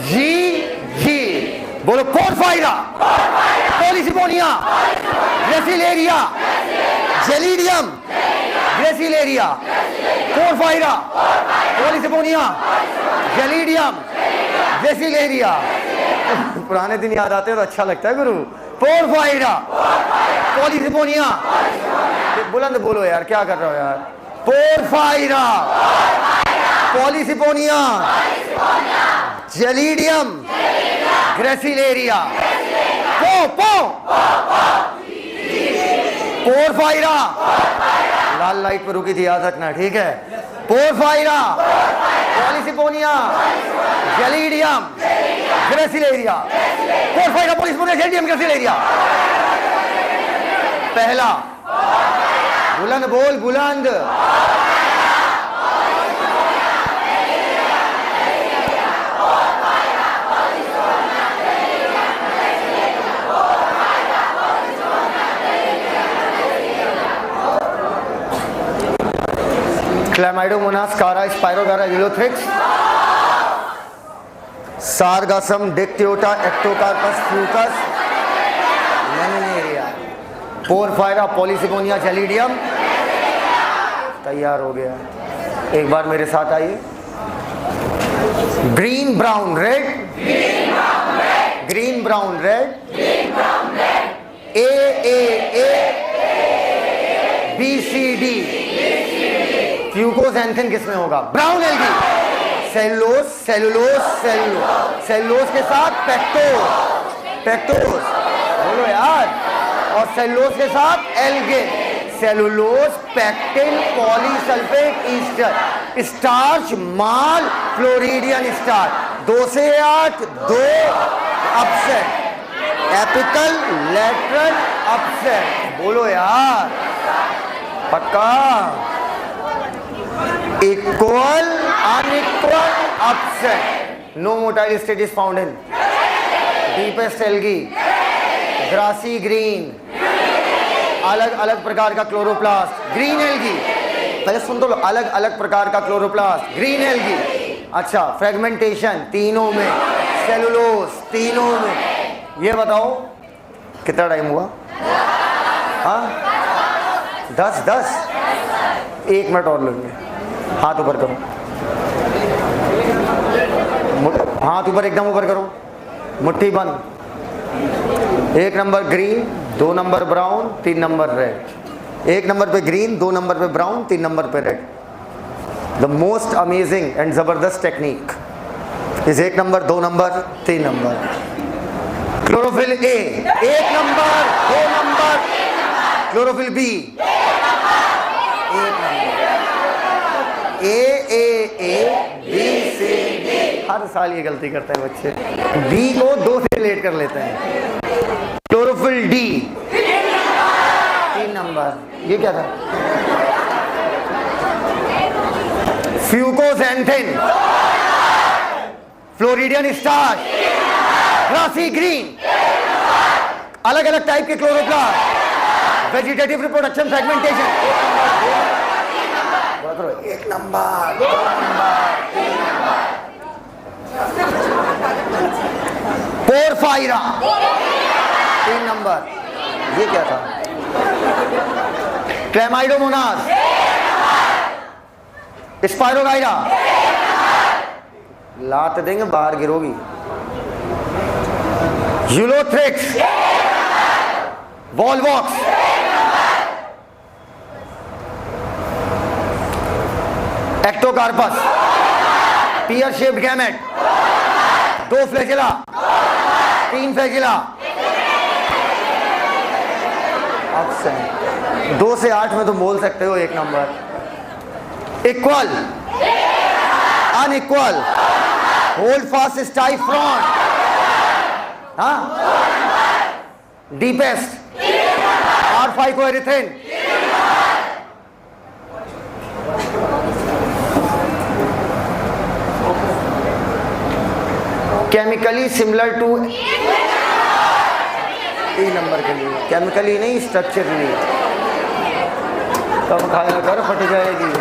जी जी, बोलो Porphyra, Polysiphonia, Gracilaria, Gelidium, Gracilaria, Porphyra, Polysiphonia, Gelidium, Gracilaria. पुराने दिन याद आते हैं तो अच्छा लगता है गुरु। पोरफायरा, पॉलिसिपोनिया, बुलंद बोलो यार, क्या कर रहे हो यार, पोरफायरा, पॉलिसिपोनिया, जेलिडियम, ग्रेसिलेरिया, पो पो, पोरफायरा, लाल लाइट पर रुकी थी याद रखना, ठीक है, Porphyra, Polysiphonia, Gelidium, Gracilaria, Porphyra, Polysiphonia, Gelidium, Gracilaria. पहला बुलंद बोल, बुलंद, Chlamydomonas, Chara, Spirogyra, Ulothrix, Sargassum, Dictyota, Ectocarpus, Fucus, Laminaria, Porphyra, Polysiphonia, Gelidium, तैयार हो गया। एक बार मेरे साथ आइए। Green brown red, green brown red, A B C D. Fucoxanthin किसमें होगा? Brown algae. Cellulose, cellulose, cellulose, cellulose के साथ पेक्टोज, पेक्टोज बोलो यार, और सेलुलोज के साथ algin. Cellulose, pectin, polysulphate ester, starch, माल, फ्लोरिडियन स्टार्च। 2 से 8, 2 अपसेट, एपिकल, लेटरल, अपसेट बोलो यार, पक्का। Equal, unequal, upset. No motile state is found in deepest algae, grassy green, अलग अलग प्रकार का क्लोरोप्लास्ट, ग्रीन एल्गी। पहले सुन तो लो, अलग अलग प्रकार का क्लोरोप्लास्ट, ग्रीन एल्गी। अच्छा, फ्रेगमेंटेशन तीनों में, सेलुलोज तीनों में। ये बताओ कितना टाइम हुआ? हाँ 10 1 मिनट और लेंगे। हाथ ऊपर करो, हाथ ऊपर, एकदम ऊपर करो, मुट्ठी बंद। 1 number green, 2 number brown, 3 number red. 1 number पे ग्रीन, 2 नंबर पे ब्राउन, 3 नंबर पे red. The most amazing and जबरदस्त technique is 1 number, 2 number, 3 number. Chlorophyll a 1 number, 2 number. Chlorophyll b 1 number. A B C D. हर साल ये गलती करते हैं बच्चे, बी को 2 से लेट कर लेते हैं। Chlorophyll d 3 number. ये क्या था? Fucoxanthin, Floridean starch, grassy green, अलग अलग टाइप के chloroplast, vegetative reproduction, fragmentation. 1 number, 2 number, 3 number. Porphyra 3 number. ये क्या था? Chlamydomonas, Spirogyra. लात देंगे, बाहर गिरोगी। Ulothrix, Volvox, Ectocarpus, pear shaped gamete, 2 flagella, 3 flagella. 2 से 8 में तुम बोल सकते हो 1 number. Equal, unequal, holdfast stipe frond, हाँ, deepest, R5 chemically similar to 3 number के लिए, केमिकली नहीं स्ट्रक्चरली। कब खाया कर, फट जाएगी।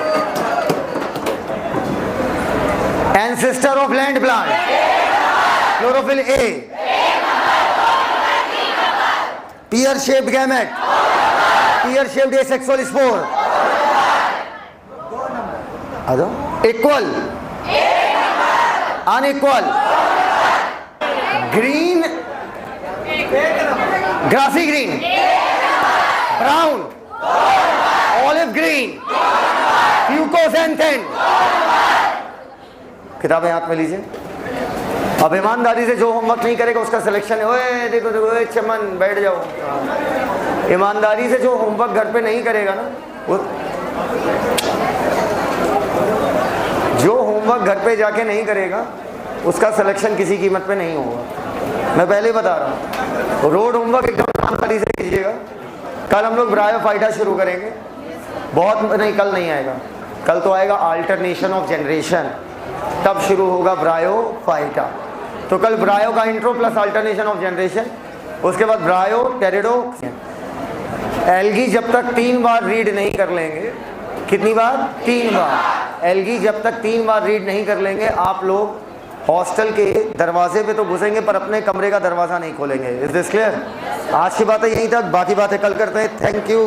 Ancestor of land plant, chlorophyll a, pear shaped gamete, pear shaped asexual spore. Equal, unequal, green, grassy green, brown, olive green, fucoxanthin. किताबें हाथ में लीजिए। अब ईमानदारी से जो होमवर्क नहीं करेगा उसका सिलेक्शन है। ओए देखो देखो, ओए चमन बैठ जाओ। ईमानदारी से जो होमवर्क घर पे नहीं करेगा ना, वो जो होमवर्क घर पे जाके नहीं करेगा उसका सिलेक्शन किसी कीमत पे नहीं होगा। मैं पहले बता रहा हूँ। रोड होमवर्क एकदम ईमानदारी से कीजिएगा। कल हम लोग ब्रायोफाइटा शुरू करेंगे। बहुत नहीं, कल नहीं आएगा, कल तो आएगा अल्टरनेशन ऑफ जनरेशन, तब शुरू होगा ब्रायोफाइटा। तो कल ब्रायो का intro plus alternation of generation, उसके बाद ब्रायो टेरिडो। एल्गी जब तक 3 बार रीड नहीं कर लेंगे, कितनी बार? 3 बार। एल्गी जब तक 3 बार रीड नहीं कर लेंगे, आप लोग हॉस्टल के दरवाजे पे तो घुसेंगे पर अपने कमरे का दरवाजा नहीं खोलेंगे। Is this clear? आज की बातें यहीं तक, बाकी बातें कल करते हैं। Thank you.